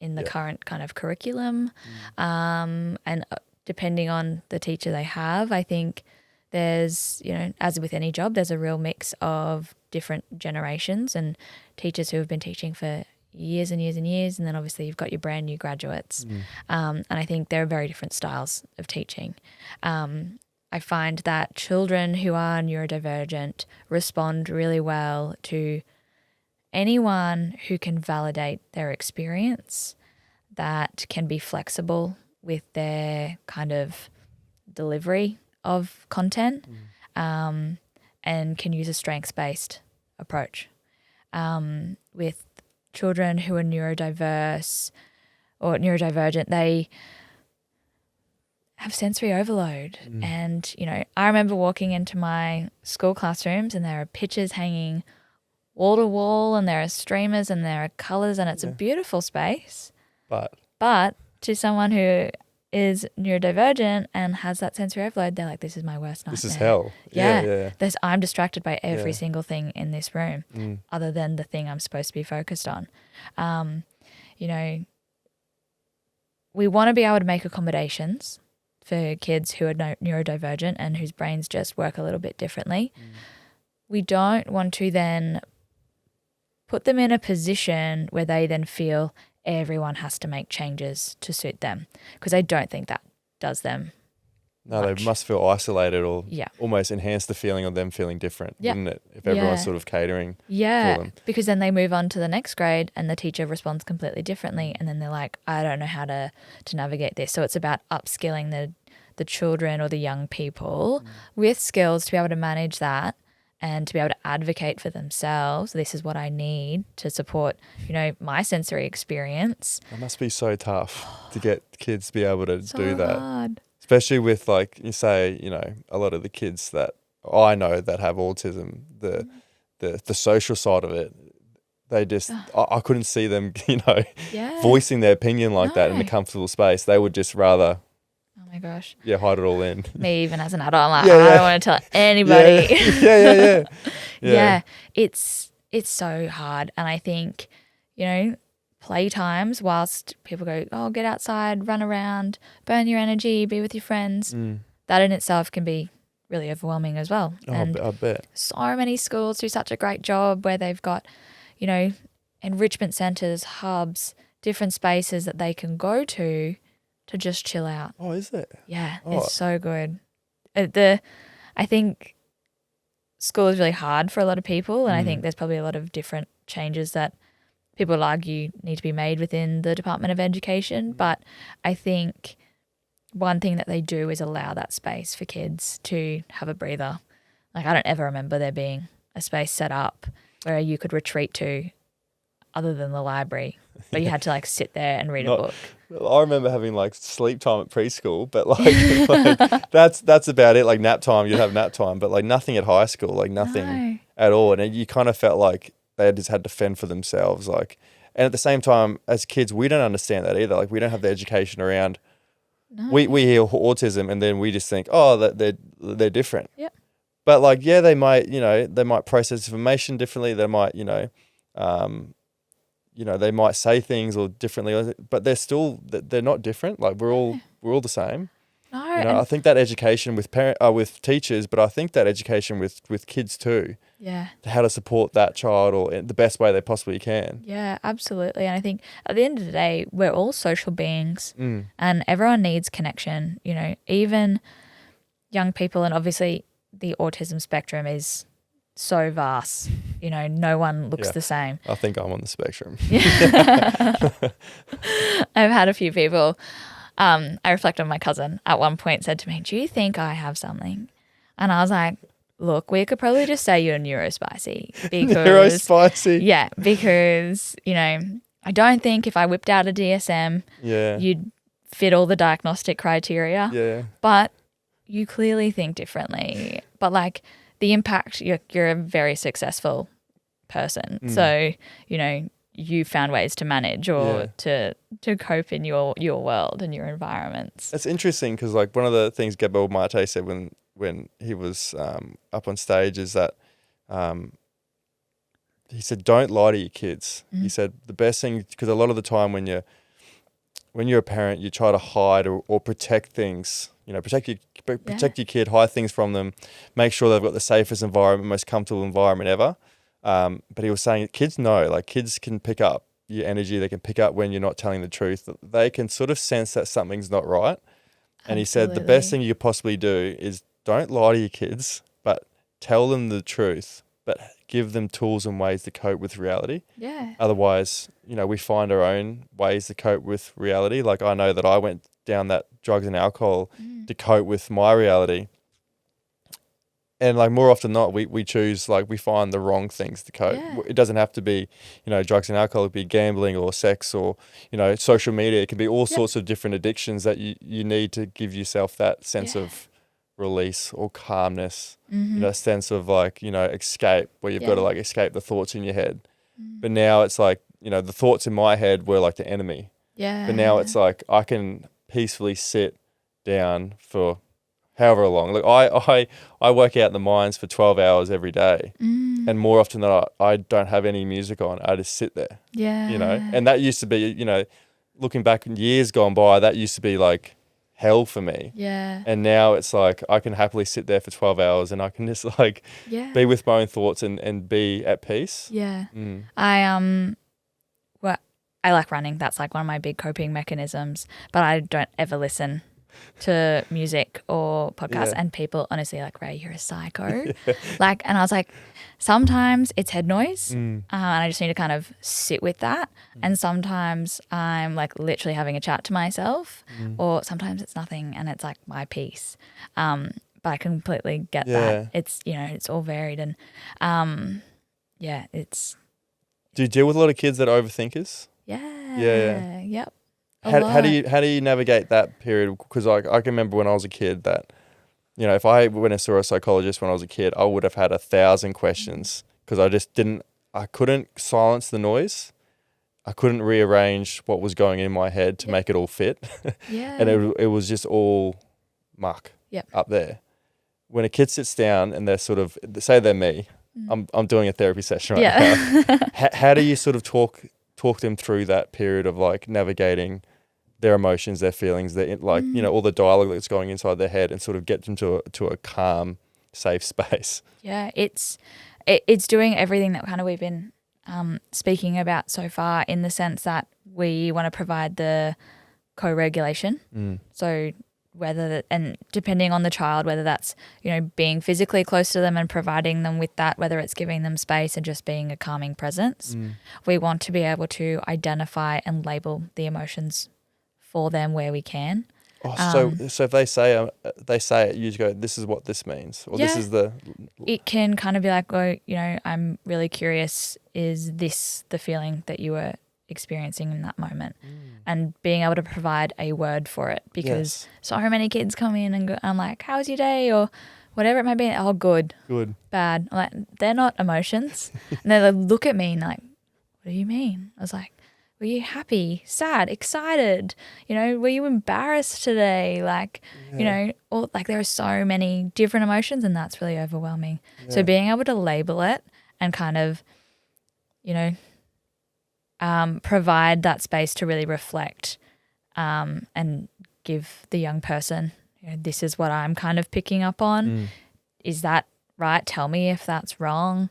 in the current kind of curriculum. And depending on the teacher they have, I think there's, as with any job, there's a real mix of different generations and teachers who have been teaching for years and years and years, and then obviously you've got your brand new graduates. And I think there are very different styles of teaching. I find that children who are neurodivergent respond really well to anyone who can validate their experience, that can be flexible with their kind of delivery of content, and can use a strengths-based approach. With children who are neurodiverse or neurodivergent, they have sensory overload. And, you know, I remember walking into my school classrooms and there are pictures hanging wall to wall and there are streamers and there are colours and it's a beautiful space. But to someone who is neurodivergent and has that sensory overload, they're like, this is my worst nightmare. This is hell. Yeah. I'm distracted by every single thing in this room other than the thing I'm supposed to be focused on. You know, we want to be able to make accommodations for kids who are neurodivergent and whose brains just work a little bit differently. We don't want to then put them in a position where they then feel everyone has to make changes to suit them, because I don't think that does them No, much. they must feel isolated or almost enhance the feeling of them feeling different, wouldn't it? If everyone's sort of catering for them. Because then they move on to the next grade and the teacher responds completely differently, and then they're like, I don't know how to navigate this. So it's about upskilling the children or the young people with skills to be able to manage that and to be able to advocate for themselves. This is what I need to support, you know, my sensory experience. It must be so tough to get kids to be able to do that. Hard. Especially with, like you say, you know, a lot of the kids that I know that have autism, the social side of it, they just, I couldn't see them, you know, voicing their opinion like that in a comfortable space. They would just rather, oh my gosh, hide it all in. Me, even as an adult, I'm like, I don't want to tell anybody. Yeah. It's so hard. And I think, you know, playtimes, whilst people go, oh, get outside, run around, burn your energy, be with your friends, that in itself can be really overwhelming as well. And I bet. so many schools do such a great job where they've got, you know, enrichment centres, hubs, different spaces that they can go to just chill out. Oh, is it? Yeah, it's so good. I think school is really hard for a lot of people, and I think there's probably a lot of different changes that people would argue need to be made within the Department of Education. But I think one thing that they do is allow that space for kids to have a breather. Like, I don't ever remember there being a space set up where you could retreat to other than the library, but you had to like sit there and read a book. I remember having like sleep time at preschool, but like that's about it. Like nap time, you'd have nap time, but like nothing at high school, like nothing at all. And you kind of felt like they just had to fend for themselves. Like, and at the same time, as kids, we don't understand that either. Like, we don't have the education around. No. We hear autism and then we just think, oh, that they're different. Yeah. But like, they might, they might process information differently. They might, they might say things or differently, but they're not different. Like, we're all the same. No, I think that education with teachers, but I think that education with kids too. Yeah. How to support that child or in the best way they possibly can. Yeah, absolutely. And I think at the end of the day, we're all social beings and everyone needs connection, even young people. And obviously the autism spectrum is so vast, no one looks the same. I think I'm on the spectrum. I've had a few people. I reflect on my cousin at one point said to me, do you think I have something? And I was like, look, we could probably just say you're neurospicy. Neurospicy? Yeah, because, I don't think if I whipped out a DSM, you'd fit all the diagnostic criteria. Yeah. But you clearly think differently. But like the impact, you're a very successful person. So, you found ways to manage or to cope in your world and your environments. It's interesting because like one of the things Gabor Mate said when he was up on stage is that he said, don't lie to your kids. He said the best thing, because a lot of the time when you're a parent, you try to hide or protect things, protect your kid, hide things from them, make sure they've got the safest environment, most comfortable environment ever. But he was saying kids know, like kids can pick up your energy. They can pick up when you're not telling the truth. They can sort of sense that something's not right. And he said the best thing you could possibly do is don't lie to your kids, but tell them the truth, but give them tools and ways to cope with reality. Yeah. Otherwise, we find our own ways to cope with reality. Like I know that I went down that drugs and alcohol to cope with my reality. And like more often than not, we choose, like we find the wrong things to cope. Yeah. It doesn't have to be, drugs and alcohol. It could be gambling or sex or, social media. It can be all sorts of different addictions that you need to give yourself that sense of release or calmness, a sense of like, escape, where you've got to like escape the thoughts in your head. But now it's like, the thoughts in my head were like the enemy. Yeah. But now it's like I can peacefully sit down for however long. Look, I work out in the mines for 12 hours every day. And more often than not, I don't have any music on. I just sit there. Yeah. And that used to be, looking back in years gone by, that used to be like hell for me. Yeah. And now it's like I can happily sit there for 12 hours and I can just like be with my own thoughts and be at peace. Yeah. I like running. That's like one of my big coping mechanisms, but I don't ever listen to music or podcasts, and people honestly like, Ray, you're a psycho. Like, and I was like, sometimes it's head noise and I just need to kind of sit with that. And sometimes I'm like literally having a chat to myself, or sometimes it's nothing and it's like my peace. But I completely get that. It's, it's all varied and it's. Do you deal with a lot of kids that are overthinkers? Yeah. Yep. How do you navigate that period? Because I can remember when I was a kid that, if I went and saw a psychologist when I was a kid, I would have had 1,000 questions because I couldn't silence the noise. I couldn't rearrange what was going in my head to make it all fit. And it was just all muck up there. When a kid sits down and they're sort of, say they're me, I'm doing a therapy session right now. How do you sort of talk them through that period of like navigating their emotions, their feelings, their like all the dialogue that's going inside their head, and sort of get them to a calm, safe space? Yeah, it's doing everything that kind of we've been speaking about so far, in the sense that we want to provide the co-regulation. So and depending on the child, whether that's, being physically close to them and providing them with that, whether it's giving them space and just being a calming presence, we want to be able to identify and label the emotions for them where we can. So if they say it, you just go, this is what this means, or this is the. It can kind of be like, I'm really curious. Is this the feeling that you were experiencing in that moment? And being able to provide a word for it, because so many kids come in and go, I'm like, how was your day, or whatever it might be. Oh, good, bad. I'm like, they're not emotions. And they look at me and like, what do you mean? I was like, were you happy, sad, excited? Were you embarrassed today? Like, or like there are so many different emotions, and that's really overwhelming. So being able to label it and kind of, provide that space to really reflect and give the young person, this is what I'm kind of picking up on. Is that right? Tell me if that's wrong.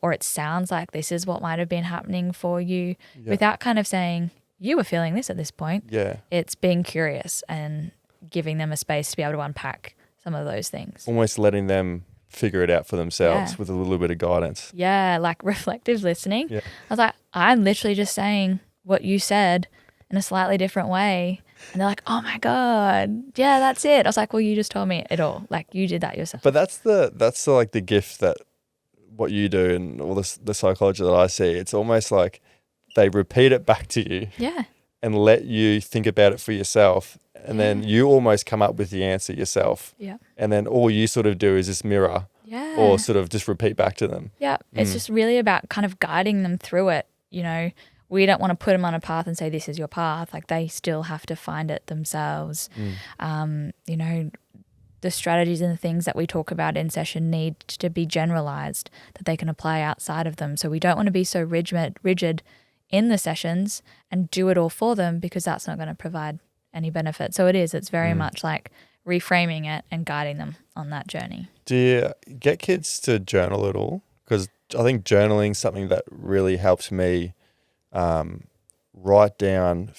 Or it sounds like this is what might have been happening for you, without kind of saying you were feeling this at this point. It's being curious and giving them a space to be able to unpack some of those things. Almost letting them figure it out for themselves with a little bit of guidance. Yeah, like reflective listening. I was like, I'm literally just saying what you said in a slightly different way. And they're like, oh my God, yeah, that's it. I was like, well, you just told me it all. Like, you did that yourself. But that's the like the gift that what you do and all the psychology that I see. It's almost like they repeat it back to you. And let you think about it for yourself. And then you almost come up with the answer yourself. And then all you sort of do is just mirror or sort of just repeat back to them. It's just really about kind of guiding them through it. We don't want to put them on a path and say, this is your path. Like, they still have to find it themselves. The strategies and the things that we talk about in session need to be generalized, that they can apply outside of them. So we don't want to be so rigid in the sessions and do it all for them, because that's not going to provide any benefit. So it's very much like reframing it and guiding them on that journey. Do you get kids to journal at all? Because I think journaling is something that really helps me write down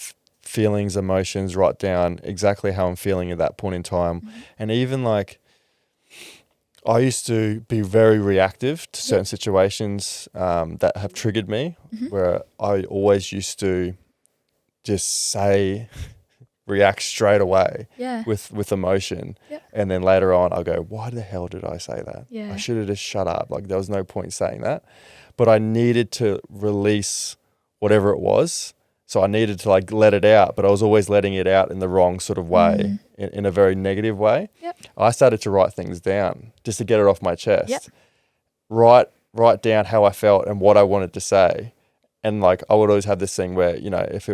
feelings, emotions, write down exactly how I'm feeling at that point in time. And even like, I used to be very reactive to certain situations that have triggered me, where I always used to just react straight away with emotion. And then later on I'll go, why the hell did I say that? I should have just shut up. Like, there was no point saying that. But I needed to release whatever it was. So I needed to like let it out, but I was always letting it out in the wrong sort of way, in a very negative way. I started to write things down just to get it off my chest. Write down how I felt and what I wanted to say. And like, I would always have this thing where, you know, if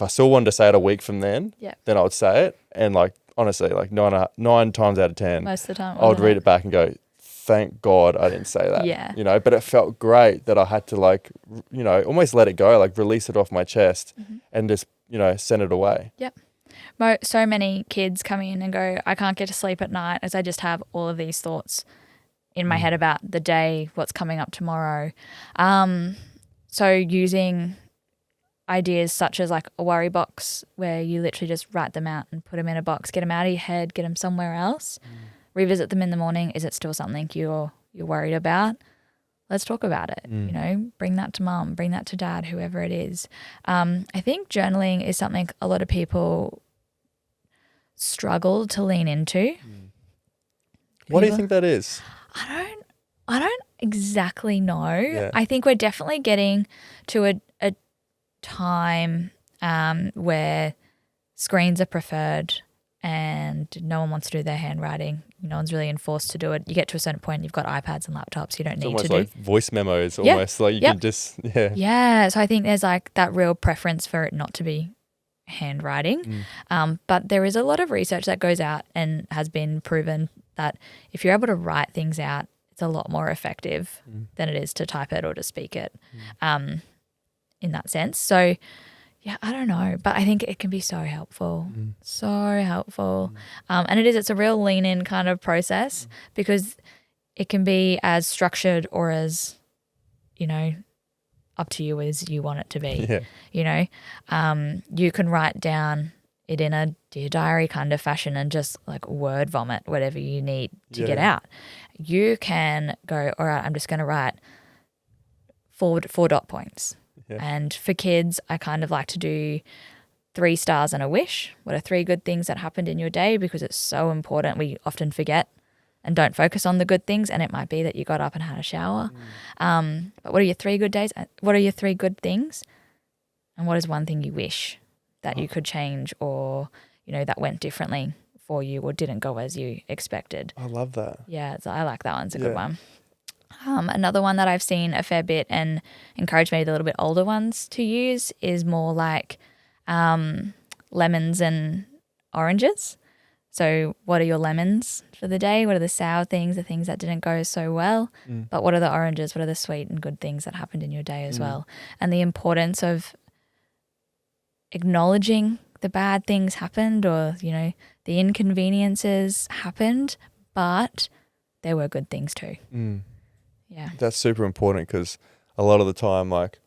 I still wanted to say it a week from then I would say it. And like, honestly, like 9 times out of 10, most of the time, I would read it back and go, thank God I didn't say that. You know, but it felt great that I had to like, you know, almost let it go, like release it off my chest and just, you know, send it away. So many kids come in and go, I can't get to sleep at night as I just have all of these thoughts in my head about the day, what's coming up tomorrow. So using ideas such as like a worry box, where you literally just write them out and put them in a box, get them out of your head, get them somewhere else, revisit them in the morning. Is it still something you're worried about? Let's talk about it. You know, bring that to mum, bring that to dad, whoever it is. I think journaling is something a lot of people struggle to lean into. What do you think that is? I don't exactly know. I think we're definitely getting to a time where screens are preferred and no one wants to do their handwriting. No one's really enforced to do it. You get to a certain point, you've got iPads and laptops. You don't need to do. It's almost like voice memos, almost like you can just So I think there's like that real preference for it not to be handwriting. But there is a lot of research that goes out and has been proven that if you're able to write things out, it's a lot more effective than it is to type it or to speak it in that sense. So yeah, I don't know, but I think it can be so helpful, and it's a real lean in kind of process because it can be as structured or as, you know, up to you as you want it to be. You know, you can write down it in a Dear Diary kind of fashion and just like word vomit whatever you need to get out. You can go, all right, I'm just going to write four dot points. And for kids, I kind of like to do 3 stars and a wish. What are 3 good things that happened in your day? Because it's so important. We often forget and don't focus on the good things, and it might be that you got up and had a shower. But what are your 3 good days? What are your 3 good things? And what is one thing you wish that you could change, or, you know, that went differently for you or didn't go as you expected? I love that. Yeah, so I like that one. It's a good one. Another one that I've seen a fair bit and encourage maybe the little bit older ones to use is more like lemons and oranges. So what are your lemons for the day? What are the sour things, the things that didn't go so well? But what are the oranges? What are the sweet and good things that happened in your day as well? And the importance of acknowledging the bad things happened, or, you know, the inconveniences happened, but there were good things too. Yeah. That's super important because a lot of the time, like,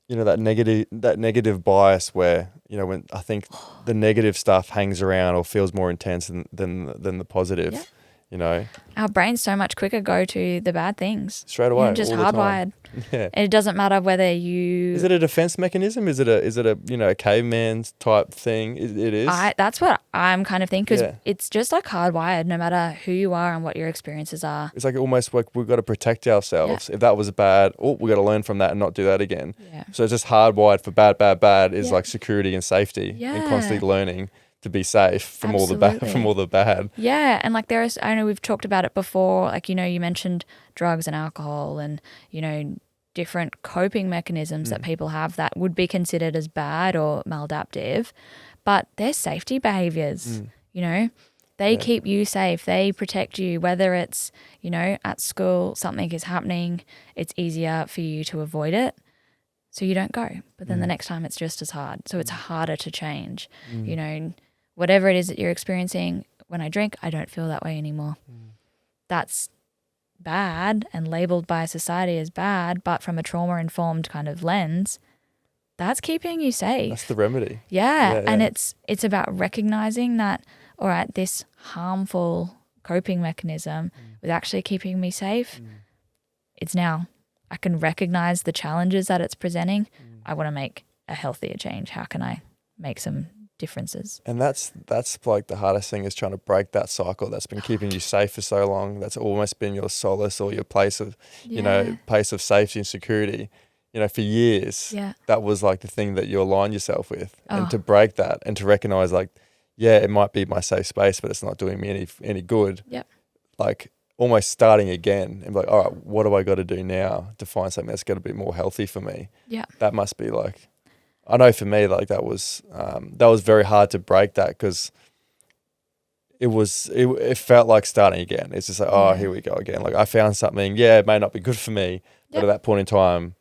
you know, that negative bias where, you know, when I think the negative stuff hangs around or feels more intense than the positive, you know. Our brains so much quicker go to the bad things. Straight away. You're just hardwired. And it doesn't matter whether you... Is it a defense mechanism? Is it a you know, a caveman type thing? It is? That's what I'm kind of thinking, because it's just like hardwired no matter who you are and what your experiences are. It's like almost like we've got to protect ourselves. If that was bad, we've got to learn from that and not do that again. So it's just hardwired for bad is like security and safety and constantly learning to be safe from all the bad. Yeah, and like I know we've talked about it before, like, you know, you mentioned drugs and alcohol and, you know, different coping mechanisms that people have that would be considered as bad or maladaptive, but they're safety behaviors, you know. They keep you safe, they protect you, whether it's, you know, at school something is happening, it's easier for you to avoid it so you don't go. But then the next time it's just as hard. So it's harder to change, you know. Whatever it is that you're experiencing, when I drink, I don't feel that way anymore. That's bad and labelled by society as bad, but from a trauma-informed kind of lens, that's keeping you safe. That's the remedy. Yeah. And yeah. it's about recognizing that, all right, this harmful coping mechanism was actually keeping me safe. It's now. I can recognize the challenges that it's presenting. I want to make a healthier change. How can I make some differences? And that's like the hardest thing, is trying to break that cycle that's been keeping you safe for so long. That's almost been your solace or your place of, place of safety and security. For years, that was like the thing that you aligned yourself with. And to break that and to recognize, like, yeah, it might be my safe space, but it's not doing me any good. Yep. Like almost starting again and be like, all right, what do I got to do now to find something that's going to be more healthy for me? Yeah. That must be like, I know for me, like that was very hard to break that, because it felt like starting again. It's just like, here we go again. Like I found something, it may not be good for me, but at that point in time,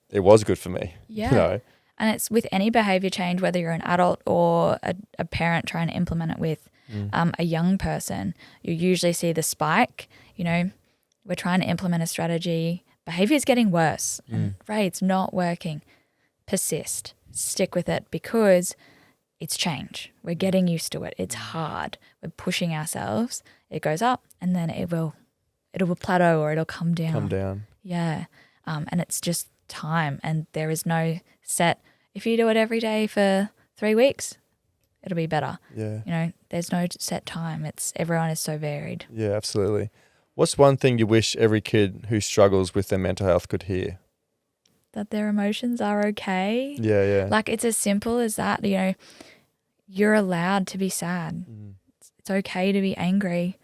it was good for me. Yeah. And it's with any behavior change, whether you're an adult or a parent trying to implement it with a young person, you usually see the spike. We're trying to implement a strategy. Behavior is getting worse. And, it's not working. Persist. Stick with it, because it's change. We're getting used to it. It's hard. We're pushing ourselves. It goes up and then it will plateau or it'll come down. Yeah. And it's just time, and there is no set, if you do it every day for 3 weeks, it'll be better. Yeah. There's no set time. Everyone is so varied. Yeah, absolutely. What's one thing you wish every kid who struggles with their mental health could hear? That their emotions are okay. Yeah. Like it's as simple as that. You're allowed to be sad. It's okay to be angry.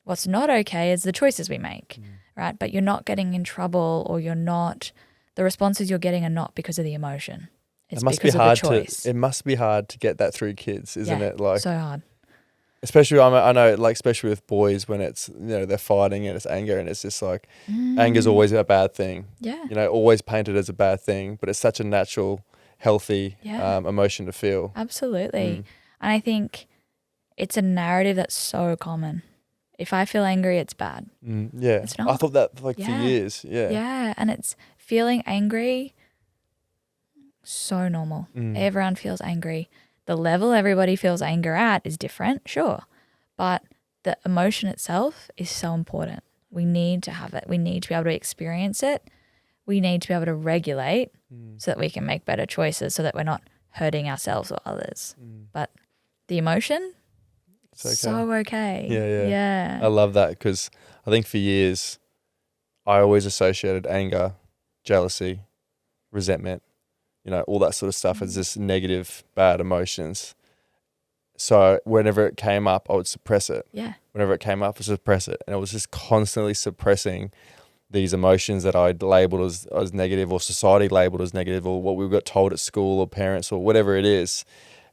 What's not okay is the choices we make. Right? But you're not getting in trouble, or the responses you're getting are not because of the emotion. It's because of the choice. It must be hard to get that through kids, isn't it? Like so hard. Especially, I know, like especially with boys, when it's they're fighting and it's anger, and it's just like anger's always a bad thing. Yeah. Always painted as a bad thing, but it's such a natural, healthy emotion to feel. Absolutely. And I think it's a narrative that's so common. If I feel angry, it's bad. Yeah. It's not. I thought that for years. Yeah. Yeah. And it's feeling angry, so normal. Everyone feels angry. The level everybody feels anger at is different, sure. But the emotion itself is so important. We need to have it. We need to be able to experience it. We need to be able to regulate so that we can make better choices, so that we're not hurting ourselves or others. But the emotion, it's okay. So okay. Yeah. I love that, because I think for years I always associated anger, jealousy, resentment, all that sort of stuff as just negative, bad emotions. So whenever it came up, I would suppress it. Yeah. Whenever it came up, I would suppress it. And I was just constantly suppressing these emotions that I'd labeled as negative, or society labeled as negative, or what we got told at school or parents or whatever it is.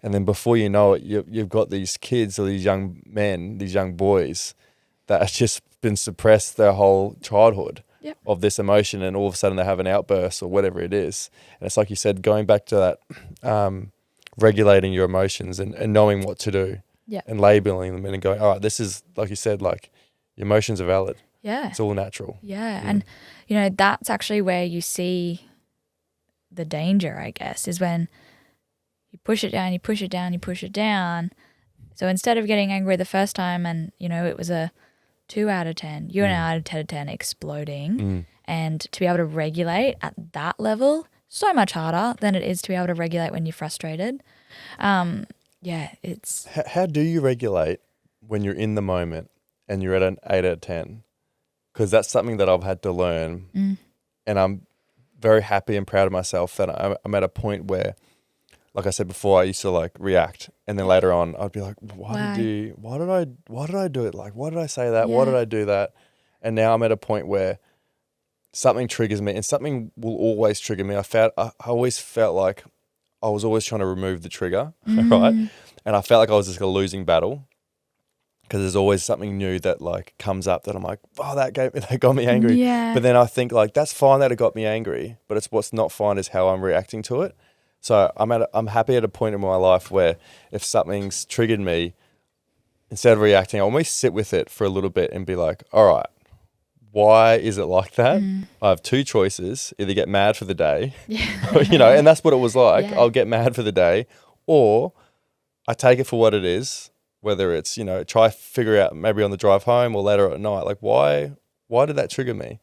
And then before you know it, you've got these kids or these young men, these young boys that have just been suppressed their whole childhood of this emotion, and all of a sudden they have an outburst or whatever it is. And it's like you said, going back to that, regulating your emotions and knowing what to do and labeling them and going, all right, this is, like you said, like your emotions are valid. Yeah. It's all natural. Yeah. And, that's actually where you see the danger, I guess, is when you push it down, you push it down, you push it down. So instead of getting angry the first time and, it was a 2 out of 10, you're now out of 10 out of 10 exploding. And to be able to regulate at that level, so much harder than it is to be able to regulate when you're frustrated. It's... How do you regulate when you're in the moment and you're at an 8 out of 10? Because that's something that I've had to learn. And I'm very happy and proud of myself that I'm at a point where, like I said before, I used to like react, and then later on I'd be like, why did I do it? Like, why did I say that? Why did I do that? And now I'm at a point where something triggers me, and something will always trigger me. I always felt like I was always trying to remove the trigger, right? And I felt like I was just a losing battle, because there's always something new that like comes up that I'm like, oh, that got me angry. Yeah. But then I think like, that's fine that it got me angry, but it's what's not fine is how I'm reacting to it. So I'm happy at a point in my life where if something's triggered me, instead of reacting, I almost sit with it for a little bit and be like, all right, why is it like that? I have two choices: either get mad for the day, and that's what it was like. Yeah. I'll get mad for the day, or I take it for what it is. Whether it's try figure out maybe on the drive home or later at night, like why did that trigger me?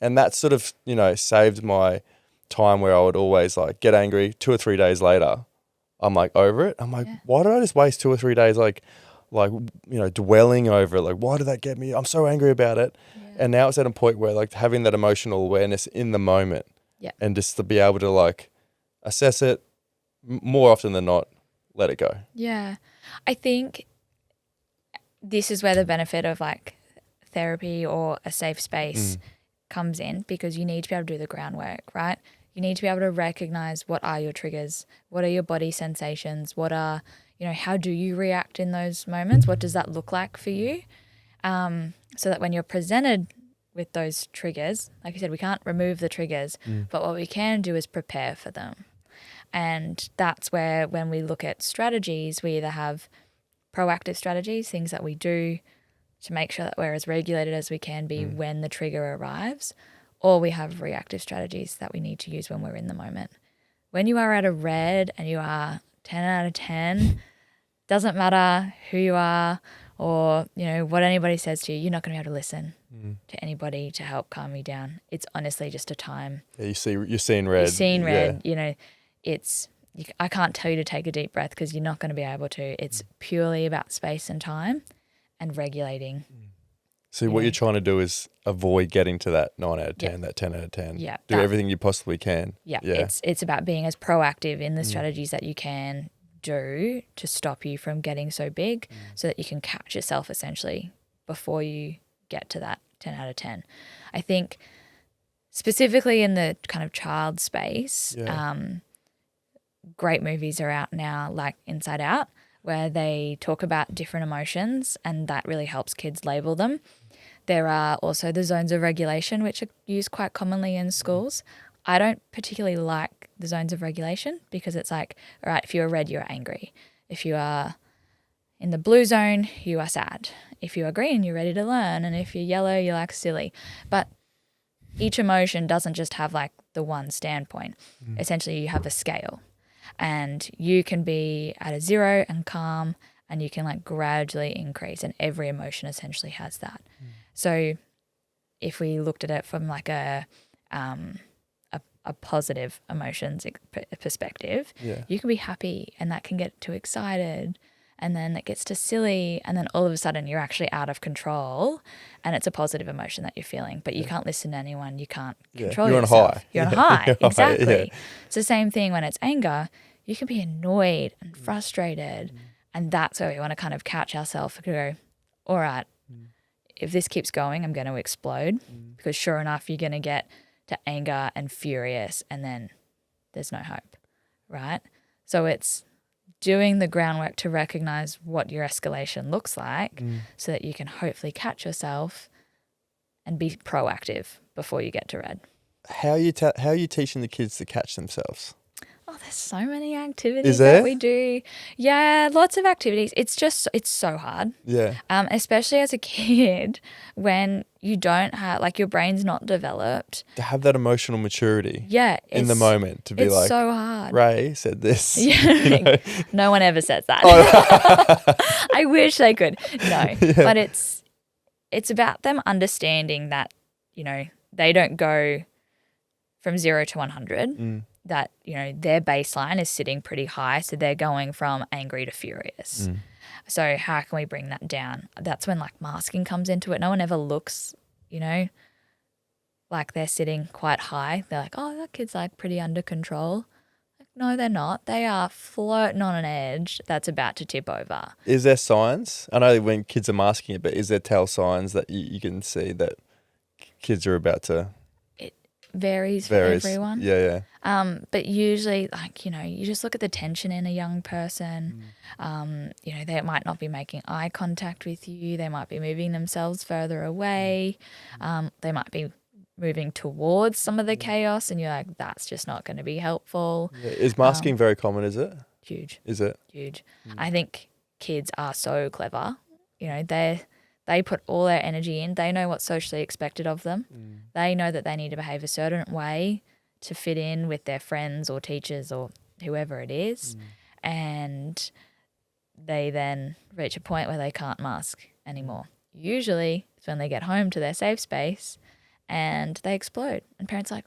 And that sort of saved my time where I would always like get angry. 2 or 3 days later, I'm like over it. I'm like, why did I just waste 2 or 3 days like dwelling over it? Like, why did that get me? I'm so angry about it. And now it's at a point where like having that emotional awareness in the moment and just to be able to like assess it more often than not, let it go. Yeah. I think this is where the benefit of like therapy or a safe space comes in, because you need to be able to do the groundwork, right? You need to be able to recognize what are your triggers, what are your body sensations, what are, how do you react in those moments? What does that look like for you? So that when you're presented with those triggers, like you said, we can't remove the triggers, but what we can do is prepare for them. And that's where when we look at strategies, we either have proactive strategies, things that we do to make sure that we're as regulated as we can be when the trigger arrives, or we have reactive strategies that we need to use when we're in the moment. When you are at a red and you are 10 out of 10, doesn't matter who you are or, what anybody says to you, you're not going to be able to listen to anybody to help calm you down. It's honestly just a time. Yeah, you're seeing red. You're seeing red, I can't tell you to take a deep breath because you're not going to be able to. It's purely about space and time and regulating. So what you're trying to do is avoid getting to that 9 out of 10, that 10 out of 10. Yeah. Do everything you possibly can. Yeah. It's about being as proactive in the strategies that you can do to stop you from getting so big so that you can catch yourself essentially before you get to that 10 out of 10. I think specifically in the kind of child space, great movies are out now like Inside Out, where they talk about different emotions and that really helps kids label them. There are also the zones of regulation, which are used quite commonly in schools. I don't particularly like the zones of regulation because it's like, all right, if you're red, you're angry. If you are in the blue zone, you are sad. If you are green, you're ready to learn. And if you're yellow, you're like silly. But each emotion doesn't just have like the one standpoint. Essentially, you have a scale. And you can be at a 0 and calm, and you can like gradually increase, and every emotion essentially has that. So if we looked at it from like a positive emotions perspective, you can be happy and that can get too excited, and then it gets to silly, and then all of a sudden you're actually out of control and it's a positive emotion that you're feeling, but you can't listen to anyone, you can't control yourself. You're on a high. Exactly. It's the same thing when it's anger. You can be annoyed and frustrated, and that's where we want to kind of catch ourselves and go, all right, if this keeps going, I'm going to explode, because sure enough, you're going to get to anger and furious, and then there's no hope, right? So it's doing the groundwork to recognize what your escalation looks like so that you can hopefully catch yourself and be proactive before you get to red. How are you teaching the kids to catch themselves? Oh, there's so many activities that we do. Yeah, lots of activities. It's so hard. Yeah. Especially as a kid when you don't have, like, your brain's not developed. To have that emotional maturity. Yeah. In the moment to be like, it's so hard. Ray said this. Yeah. No one ever says that. I wish they could. No. Yeah. But it's about them understanding that, they don't go from 0 to 100. That, their baseline is sitting pretty high, so they're going from angry to furious. So how can we bring that down? That's when like masking comes into it. No one ever looks, like they're sitting quite high. They're like, oh, that kid's like pretty under control. Like, no, they're not. They are floating on an edge that's about to tip over. Is there signs? I know when kids are masking it, but is there tell signs that you can see that kids are about to... Varies for everyone. Yeah. But usually, like, you just look at the tension in a young person. They might not be making eye contact with you. They might be moving themselves further away. They might be moving towards some of the chaos, and you're like, that's just not going to be helpful. Yeah. Is masking very common, is it? Huge. Is it? Huge. I think kids are so clever. They're They put all their energy in. They know what's socially expected of them. They know that they need to behave a certain way to fit in with their friends or teachers or whoever it is. And they then reach a point where they can't mask anymore. Usually it's when they get home to their safe space and they explode. And parents are like,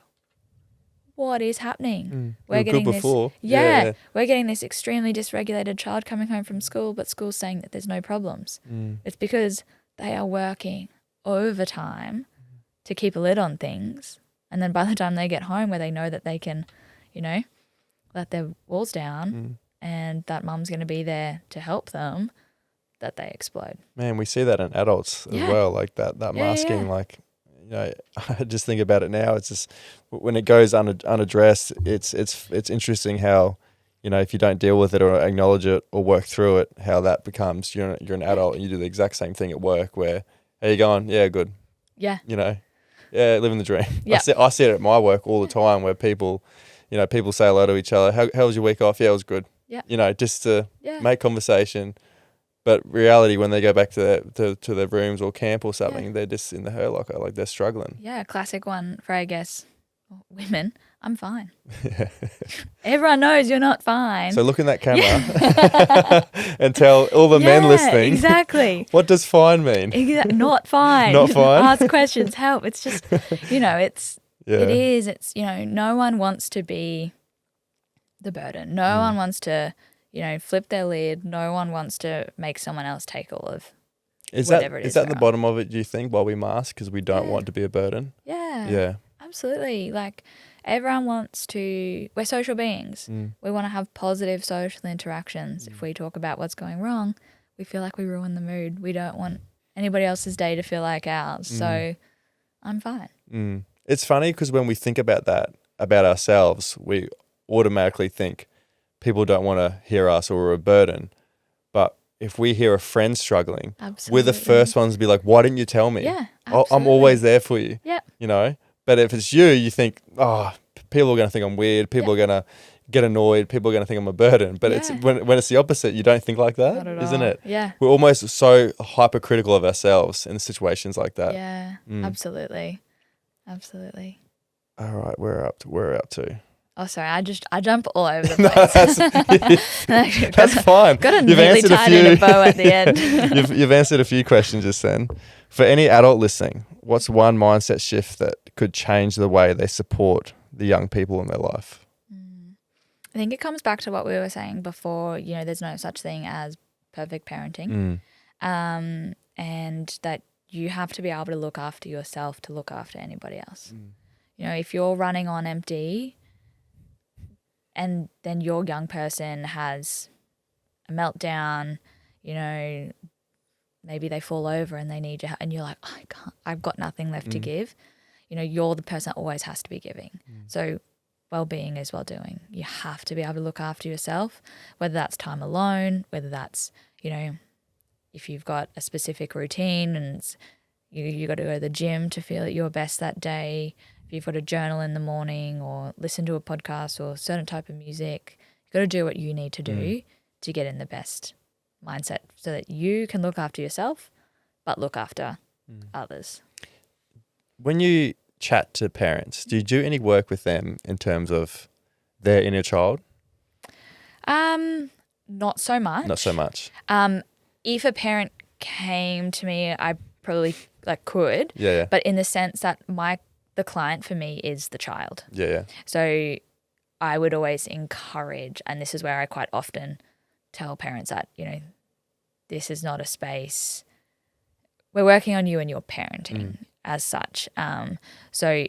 what is happening? We're getting good this. before. Yeah, we're getting this extremely dysregulated child coming home from school, but school's saying that there's no problems. It's because they are working overtime to keep a lid on things. And then by the time they get home where they know that they can, let their walls down and that mum's going to be there to help them, that they explode. Man, we see that in adults as well, like that masking, like, I just think about it now. It's just when it goes unaddressed, it's interesting how, if you don't deal with it or acknowledge it or work through it, how that becomes you're an adult and you do the exact same thing at work where, how you going? Yeah, good. Yeah. Living the dream. Yeah. I see it at my work all the time where people say hello to each other. How was your week off? Yeah, it was good. Yeah. Just to make conversation. But reality, when they go back to their rooms or camp or something, they're just in the her locker, like they're struggling. Yeah, classic one for, I guess, women. I'm fine. Everyone knows you're not fine. So look in that camera and tell all the men listening. Exactly. What does fine mean? Not fine. Not fine. Ask questions, help. It's just, it is. It's, no one wants to be the burden. No one wants to, flip their lid. No one wants to make someone else take all of whatever it is. Is that the bottom of it, do you think, while we mask, because we don't want to be a burden? Yeah. Yeah. Absolutely. Like, everyone wants to, we're social beings. We want to have positive social interactions. If we talk about what's going wrong, we feel like we ruin the mood. We don't want anybody else's day to feel like ours. So I'm fine. It's funny because when we think about that, about ourselves, we automatically think people don't want to hear us or we're a burden. But if we hear a friend struggling, we're the first ones to be like, why didn't you tell me? Yeah, absolutely. I'm always there for you. Yeah. But if it's you think, people are going to think I'm weird. People are going to get annoyed. People are going to think I'm a burden. But it's when it's the opposite, you don't think like that, Not at isn't all. it? Yeah. We're almost so hypercritical of ourselves in situations like that. Yeah, absolutely. Absolutely. All right, we're up to. Oh, sorry, I jump all over the place. That's fine. Got to neatly tie it in a bow at the end. You've answered a few questions just then. For any adult listening, what's one mindset shift that could change the way they support the young people in their life? I think it comes back to what we were saying before, there's no such thing as perfect parenting. And that you have to be able to look after yourself to look after anybody else. If you're running on empty and then your young person has a meltdown, maybe they fall over and they need you, and you're like, I've got nothing left to give. You're the person that always has to be giving. So well-being is well-doing. You have to be able to look after yourself, whether that's time alone, whether that's, if you've got a specific routine and you got to go to the gym to feel at your best that day, if you've got to journal in the morning or listen to a podcast or a certain type of music, you've got to do what you need to do to get in the best mindset so that you can look after yourself but look after others. When you chat to parents, do you do any work with them in terms of their inner child? Not so much. Not so much. If a parent came to me, I probably could. Yeah. But in the sense that the client for me is the child. Yeah. So I would always encourage, and this is where I quite often tell parents that, this is not a space. We're working on you and your parenting as such. So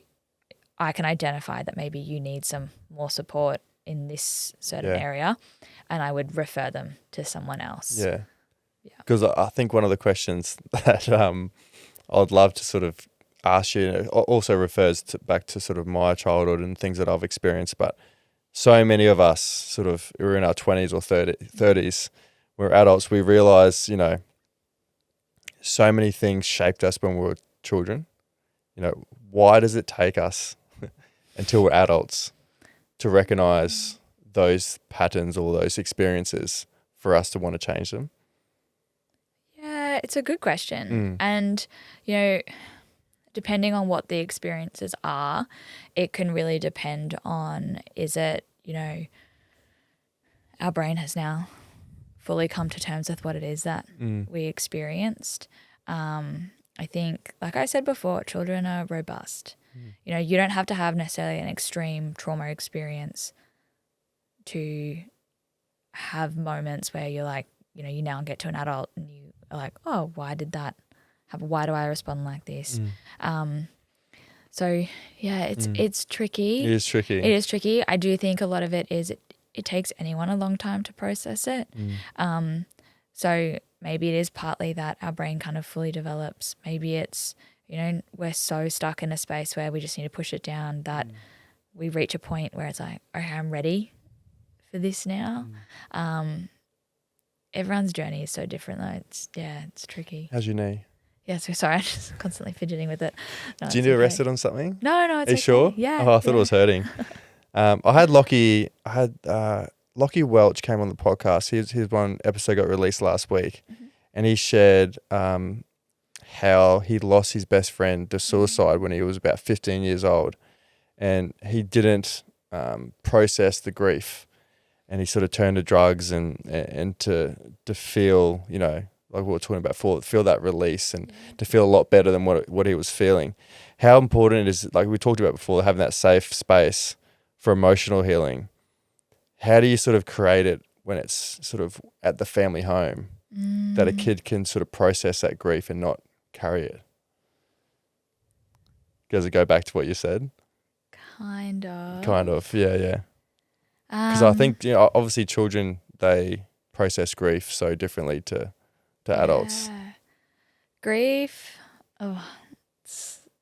I can identify that maybe you need some more support in this certain area, and I would refer them to someone else. Yeah. Because I think one of the questions that I'd love to sort of ask you also refers back to sort of my childhood and things that I've experienced. But so many of us sort of we're in our 20s or 30s, we're adults, we realise, so many things shaped us when we were children. Why does it take us until we're adults to recognise those patterns or those experiences for us to want to change them? Yeah, it's a good question. And, you know, depending on what the experiences are, it can really depend on, is it, you know, our brain has now fully come to terms with what it is that we experienced. I think, like I said before, children are robust. You know, you don't have to have necessarily an extreme trauma experience to have moments where you're like, you know, you now get to an adult and you are like, oh, why did that happen? Why do I respond like this? So, yeah, it's tricky. It is tricky. It is tricky. I do think a lot of it is it takes anyone a long time to process it. So maybe it is partly that our brain kind of fully develops. Maybe it's, you know, we're so stuck in a space where we just need to push it down that we reach a point where it's like, okay, I'm ready for this now. Everyone's journey is so different though. It's tricky. How's your knee? Yeah, so sorry, I'm just constantly fidgeting with it. No, Did you get arrested on something? No, it's Are you okay. sure? Yeah. Oh, I thought it was hurting. I had Lockie Welch came on the podcast. His one episode got released last week, and he shared how he lost his best friend to suicide when he was about 15 years old, and he didn't process the grief, and he sort of turned to drugs and to feel, you know, like we were talking about before, feel that release and to feel a lot better than what he was feeling. How important it is, like we talked about before, having that safe space for emotional healing. How do you sort of create it when it's sort of at the family home that a kid can sort of process that grief and not carry it? Does it go back to what you said? Kind of, yeah. Because I think, you know, obviously children, they process grief so differently to adults. Grief,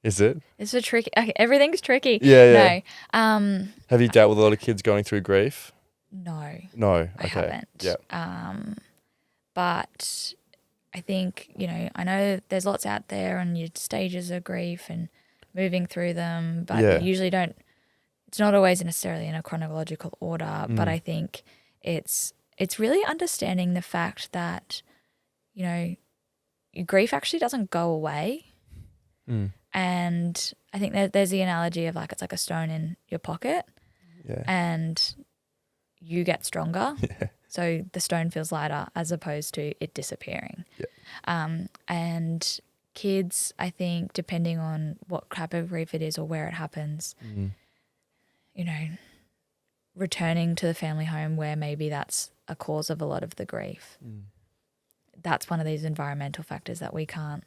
Is it? it's a tricky. Okay, everything's tricky. Yeah. No. Have you dealt with a lot of kids going through grief? No. No. Okay. I haven't. Yeah. But I think, you know, I know there's lots out there on your stages of grief and moving through them, but you usually don't. It's not always necessarily in a chronological order. But I think it's really understanding the fact that, you know, your grief actually doesn't go away. And I think there's the analogy of like it's like a stone in your pocket, and you get stronger. So the stone feels lighter as opposed to it disappearing. And kids, I think, depending on what type of grief it is or where it happens, you know, returning to the family home where maybe that's a cause of a lot of the grief. That's one of these environmental factors that we can't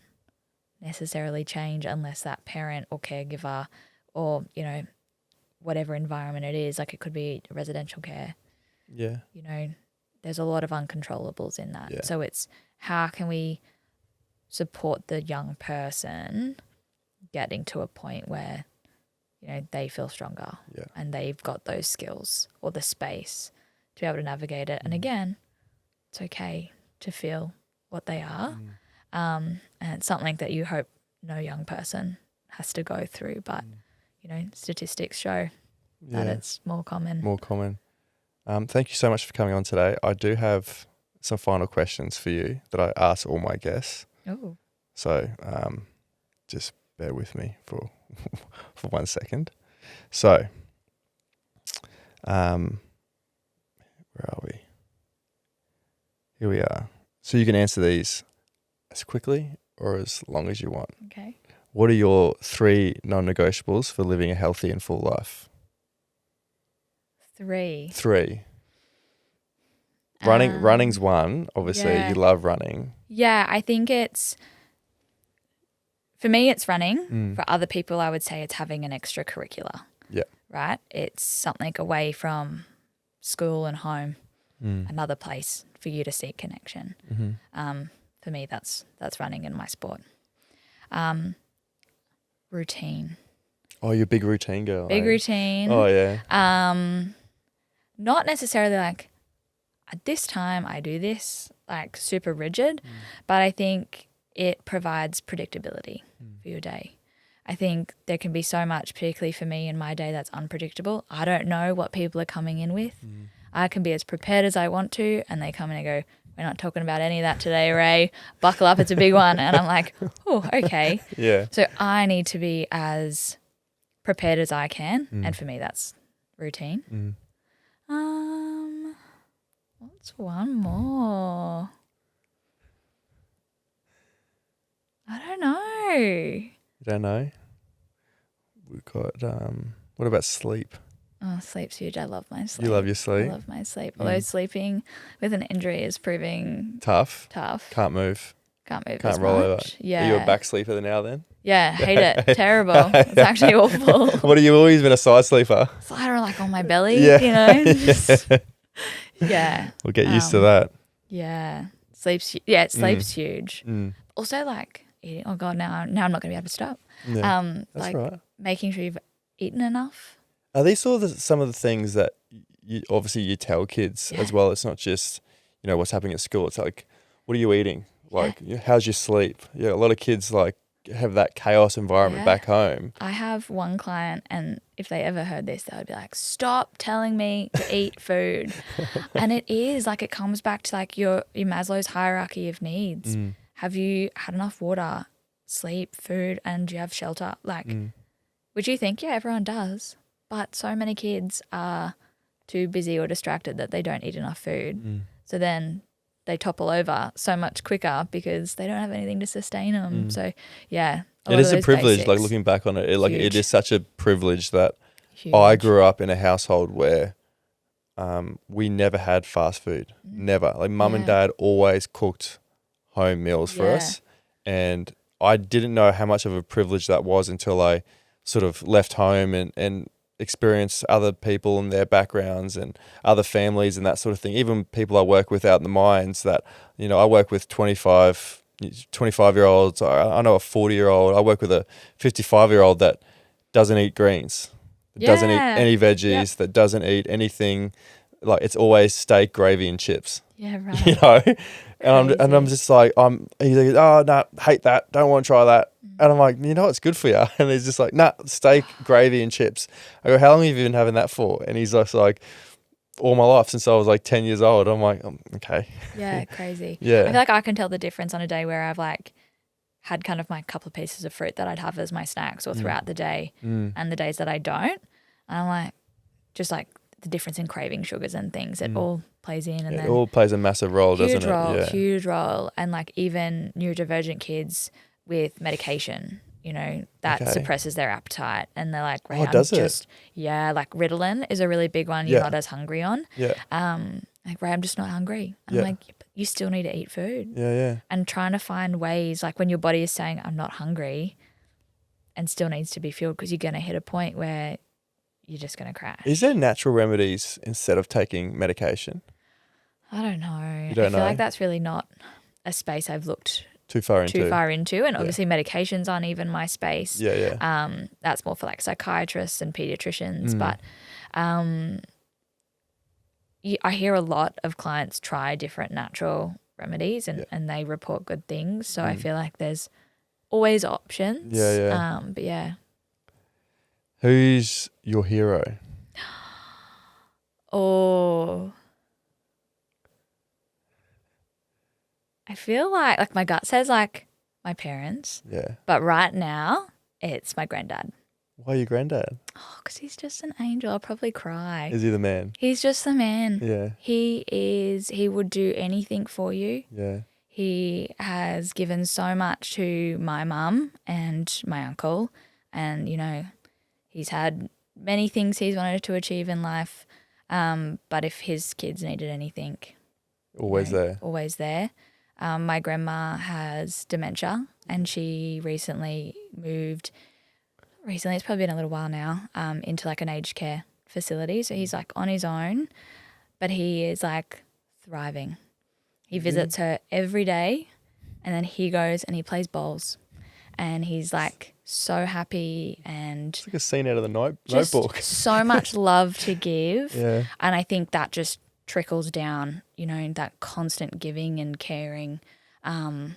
necessarily change unless that parent or caregiver or, you know, whatever environment it is, like it could be residential care. Yeah. You know, there's a lot of uncontrollables in that. So it's how can we support the young person getting to a point where, you know, they feel stronger and they've got those skills or the space to be able to navigate it. And again, it's okay to feel what they are. And it's something that you hope no young person has to go through. But, you know, statistics show that it's more common. Thank you so much for coming on today. I do have some final questions for you that I ask all my guests. Oh. So just bear with me for 1 second. So where are we? Here we are. So you can answer these as quickly or as long as you want. Okay. What are your 3 non-negotiables for living a healthy and full life? 3. Running's one. Obviously, you love running. Yeah, I think for me, it's running. For other people, I would say it's having an extracurricular. Yeah. Right? It's something away from school and home, another place for you to seek connection. For me, that's running in my sport. Routine. Oh, you're a big routine girl. Big routine. Oh, yeah. Not necessarily like at this time I do this, like super rigid, but I think it provides predictability for your day. I think there can be so much, particularly for me in my day, that's unpredictable. I don't know what people are coming in with. I can be as prepared as I want to, and they come in and go, we're not talking about any of that today, Ray. Buckle up, it's a big one. And I'm like, oh, okay. Yeah. So I need to be as prepared as I can. And for me, that's routine. What's one more? I don't know. You don't know? We've got, what about sleep? Oh, sleep's huge. I love my sleep. You love your sleep? I love my sleep. Although sleeping with an injury is proving Tough. Can't move. Can't move Can't as roll much. over. Yeah. Are you a back sleeper now then? Yeah, hate it. Terrible. It's actually awful. What have you always been, a side sleeper? So I don't like on my belly, Yeah. you know. Just, yeah. We'll get used to that. Yeah. Sleep's huge. Also like eating. Oh God, now I'm not going to be able to stop. Yeah, that's like right. making sure you've eaten enough. Are these sort of some of the things that you tell kids as well? It's not just, what's happening at school. It's like, what are you eating? Like, how's your sleep? Yeah, a lot of kids like have that chaos environment back home. I have one client, and if they ever heard this, they would be like, stop telling me to eat food. And it is like, it comes back to like your Maslow's hierarchy of needs. Have you had enough water, sleep, food, and do you have shelter? Like, which you think, everyone does. But so many kids are too busy or distracted that they don't eat enough food. So then they topple over so much quicker because they don't have anything to sustain them. So, yeah. It is a privilege, like looking back on it. It is such a privilege that I grew up in a household where we never had fast food. Never. Like mum and dad always cooked home meals for us. And I didn't know how much of a privilege that was until I sort of left home and experience other people and their backgrounds and other families and that sort of thing. Even people I work with out in the mines that, I work with 25-year-olds. I know a 40-year-old. I work with a 55-year-old that doesn't eat greens, that doesn't eat any veggies, that doesn't eat anything. Like it's always steak, gravy and chips. Yeah, right. And I'm just like, he's like, oh, no, hate that. Don't want to try that. And I'm like, it's good for you. And he's just like, nah, steak, gravy and chips. I go, how long have you been having that for? And he's just like, all my life since I was like 10 years old. I'm like, okay. Yeah, crazy. Yeah. I feel like I can tell the difference on a day where I've like had kind of my couple of pieces of fruit that I'd have as my snacks or throughout the day and the days that I don't. And I'm like, just like the difference in craving sugars and things. It all plays in. And then it all plays a massive role, doesn't it? Huge role. And like even neurodivergent kids with medication, that suppresses their appetite. And they're like, Ray, does it? Yeah, like Ritalin is a really big one you're not as hungry on. Yeah. Like, Ray, I'm just not hungry. I'm like, but you still need to eat food. Yeah. And trying to find ways, like when your body is saying, I'm not hungry and still needs to be fueled, because you're going to hit a point where you're just going to crash. Is there natural remedies instead of taking medication? I don't know. You don't know? I feel like that's really not a space I've looked too far into. And obviously medications aren't even my space. Yeah. That's more for like psychiatrists and pediatricians. But I hear a lot of clients try different natural remedies and they report good things. So I feel like there's always options. Yeah. But yeah. Who's your hero? Oh, I feel like my gut says like my parents. Yeah. But right now it's my granddad. Why your granddad? Oh, because he's just an angel. I'll probably cry. Is he the man? He's just the man. Yeah. He would do anything for you. Yeah. He has given so much to my mum and my uncle, and he's had many things he's wanted to achieve in life. But if his kids needed anything, always there. Always there. My grandma has dementia, and she recently moved. It's probably been a little while now, into like an aged care facility. So he's like on his own, but he is like thriving. He visits her every day, and then he goes and he plays bowls, and he's like so happy, and it's like a scene out of the Notebook. So much love to give. Yeah. And I think that just trickles down, that constant giving and caring. So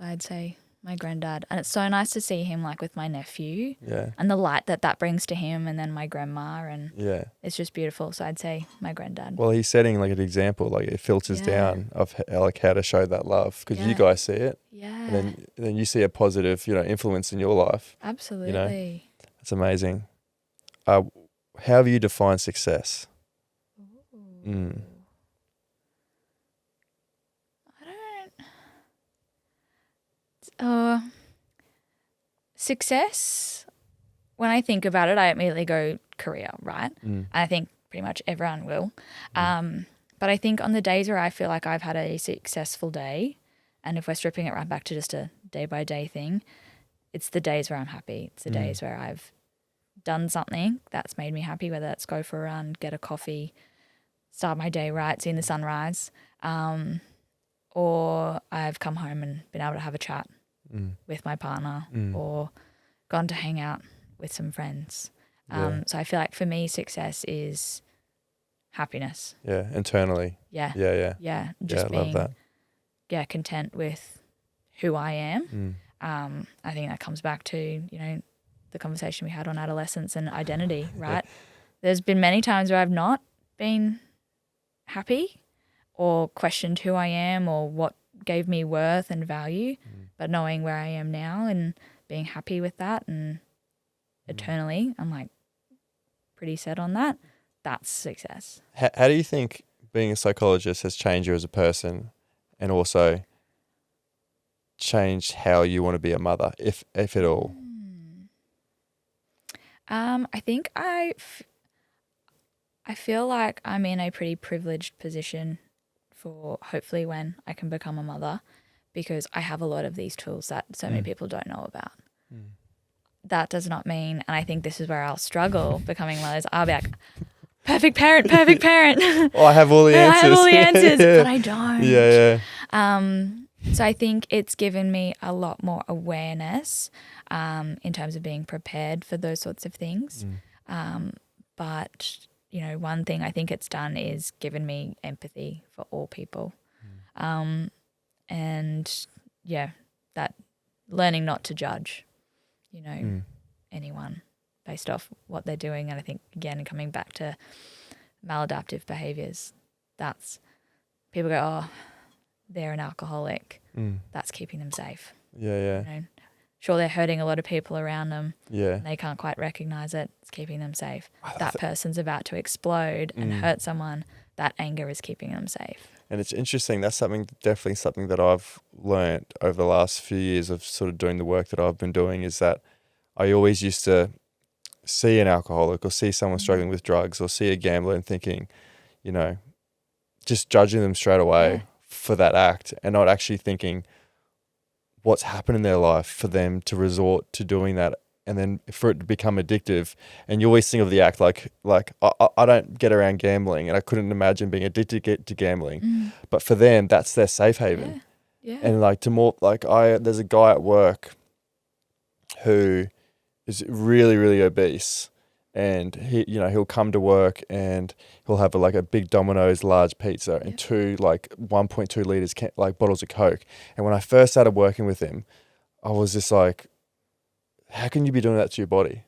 I'd say My granddad. And it's so nice to see him like with my nephew Yeah. and the light that brings to him, and then my grandma, and Yeah. it's just beautiful. So I'd say my granddad. Well, he's setting like an example, like it filters down of like how to show that love, because you guys see it, Yeah. and then you see a positive, influence in your life. Absolutely. It's amazing. How have you defined success? Mm. Success, when I think about it, I immediately go career, right? Mm. And I think pretty much everyone will. But I think on the days where I feel like I've had a successful day, and if we're stripping it right back to just a day-by-day thing, it's the days where I'm happy. It's the days where I've done something that's made me happy, whether that's go for a run, get a coffee, start my day right, seeing the sunrise, or I've come home and been able to have a chat with my partner, or gone to hang out with some friends. So I feel like for me, success is happiness. Yeah, internally. Yeah. Yeah. Just I being love that. content with who I am. I think that comes back to, the conversation we had on adolescence and identity, right? There's been many times where I've not been happy or questioned who I am or what gave me worth and value, but knowing where I am now and being happy with that, and eternally, I'm like pretty set on that. That's success. How do you think being a psychologist has changed you as a person, and also changed how you want to be a mother, if at all? I think I feel like I'm in a pretty privileged position for hopefully when I can become a mother, because I have a lot of these tools that so many people don't know about. That does not mean, and I think this is where I'll struggle becoming mothers. I'll be like, perfect parent. Oh, I have all the answers. I have all the answers, but I don't. Yeah. So I think it's given me a lot more awareness in terms of being prepared for those sorts of things. But, one thing I think it's done is given me empathy for all people. And, that learning not to judge, anyone based off what they're doing. And I think, again, coming back to maladaptive behaviours, that's people go, oh, they're an alcoholic. That's keeping them safe. Yeah. Sure, they're hurting a lot of people around them. Yeah. And they can't quite recognize it. It's keeping them safe. That person's about to explode and hurt someone. That anger is keeping them safe. And it's interesting. That's definitely something that I've learned over the last few years of sort of doing the work that I've been doing, is that I always used to see an alcoholic or see someone struggling with drugs or see a gambler and thinking, just judging them straight away for that act, and not actually thinking what's happened in their life for them to resort to doing that, and then for it to become addictive. And you always think of the act like I don't get around gambling, and I couldn't imagine being addicted to gambling. But for them, that's their safe haven. Yeah. And there's a guy at work who is really, really obese, and he'll come to work and he'll have a big Domino's large pizza and two 1.2 liters bottles of Coke. And when I first started working with him, I was just like, how can you be doing that to your body?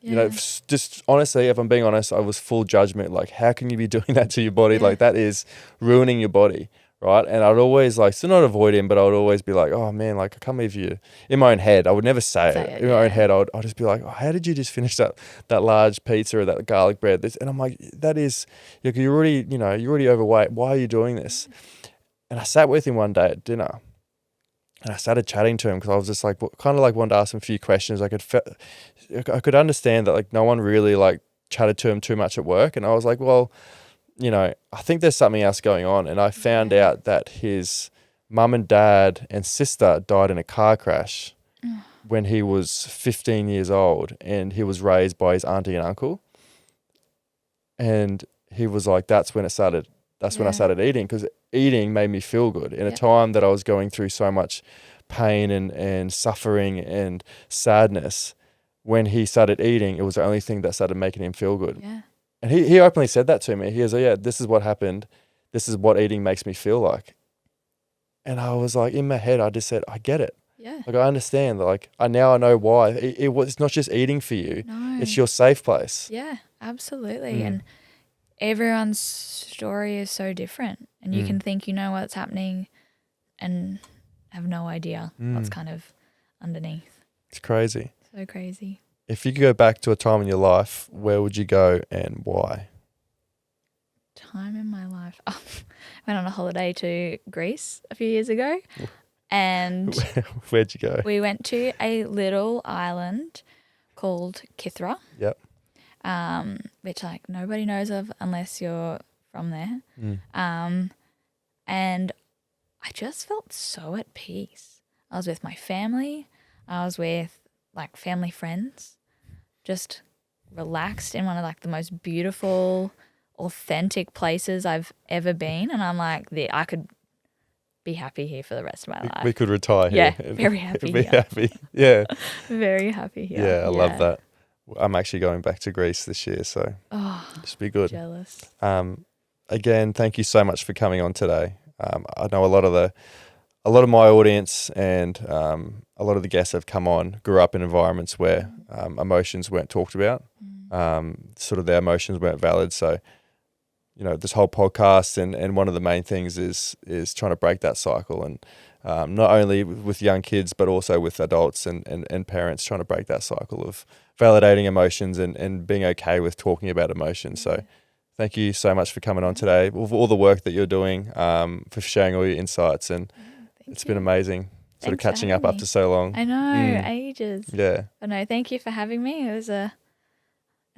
Just honestly, if I'm being honest, I was full judgment. Like, how can you be doing that to your body? Like, that is ruining your body, right? And I'd always still not avoid him, but I would always be like, oh man, I can't believe you. In my own head, I would never say it. In my own head, I'd just be like, oh, how did you just finish that large pizza or that garlic bread? And I'm like, that is, you're already overweight. Why are you doing this? And I sat with him one day at dinner, and I started chatting to him because I was just wanted to ask him a few questions. I could understand that no one really chatted to him too much at work, and I was like, well, I think there's something else going on. And I found out that his mum and dad and sister died in a car crash when he was 15 years old, and he was raised by his auntie and uncle. And he was like, that's when it started. That's when I started eating, because eating made me feel good in a time that I was going through so much pain and suffering and sadness. When he started eating, it was the only thing that started making him feel good. Yeah. And he openly said that to me. He was like, this is what happened. This is what eating makes me feel like. And I was like, in my head, I just said, I get it. Yeah. Like, I understand that, like, I know why. It's not just eating for you. No. It's your safe place. Yeah, absolutely. And everyone's story is so different. And you can think you know what's happening and have no idea what's kind of underneath. It's crazy. So crazy. If you could go back to a time in your life, where would you go and why? Time in my life. I went on a holiday to Greece a few years ago, and Where'd you go? we went to a little island called Kithra. Yep. Which like nobody knows of unless you're from there. And I just felt so at peace. I was with my family. I was with like family friends, just relaxed in one of like the most beautiful, authentic places I've ever been. And I'm like, I could be happy here for the rest of my life. We could retire Yeah, here. very happy Be here. happy. Yeah. Very happy here. Yeah, I love that. I'm actually going back to Greece this year, so just be good. Jealous. Again, thank you so much for coming on today. I know a lot of my audience and a lot of the guests have come on grew up in environments where emotions weren't talked about. Sort of their emotions weren't valid. So, you know, this whole podcast and one of the main things is trying to break that cycle, and not only with young kids but also with adults and parents, trying to break that cycle of validating emotions and being okay with talking about emotions. So thank you so much for coming on today, with all the work that you're doing, for sharing all your insights, and it's been amazing sort of catching up after so long. I know, ages. Yeah. But no, thank you for having me. It was a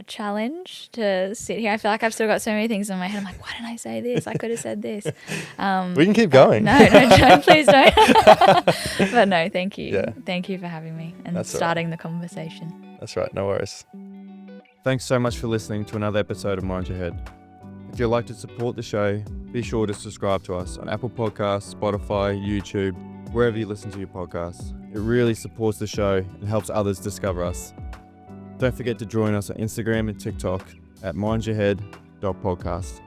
challenge to sit here. I feel like I've still got so many things in my head. I'm like, why didn't I say this? I could have said this. We can keep going. No, please don't. But no, thank you. Yeah. Thank you for having me and starting the conversation. That's right. No worries. Thanks so much for listening to another episode of Mind Your Head. If you'd like to support the show, be sure to subscribe to us on Apple Podcasts, Spotify, YouTube, wherever you listen to your podcasts. It really supports the show and helps others discover us. Don't forget to join us on Instagram and TikTok at mindyourhead.podcast.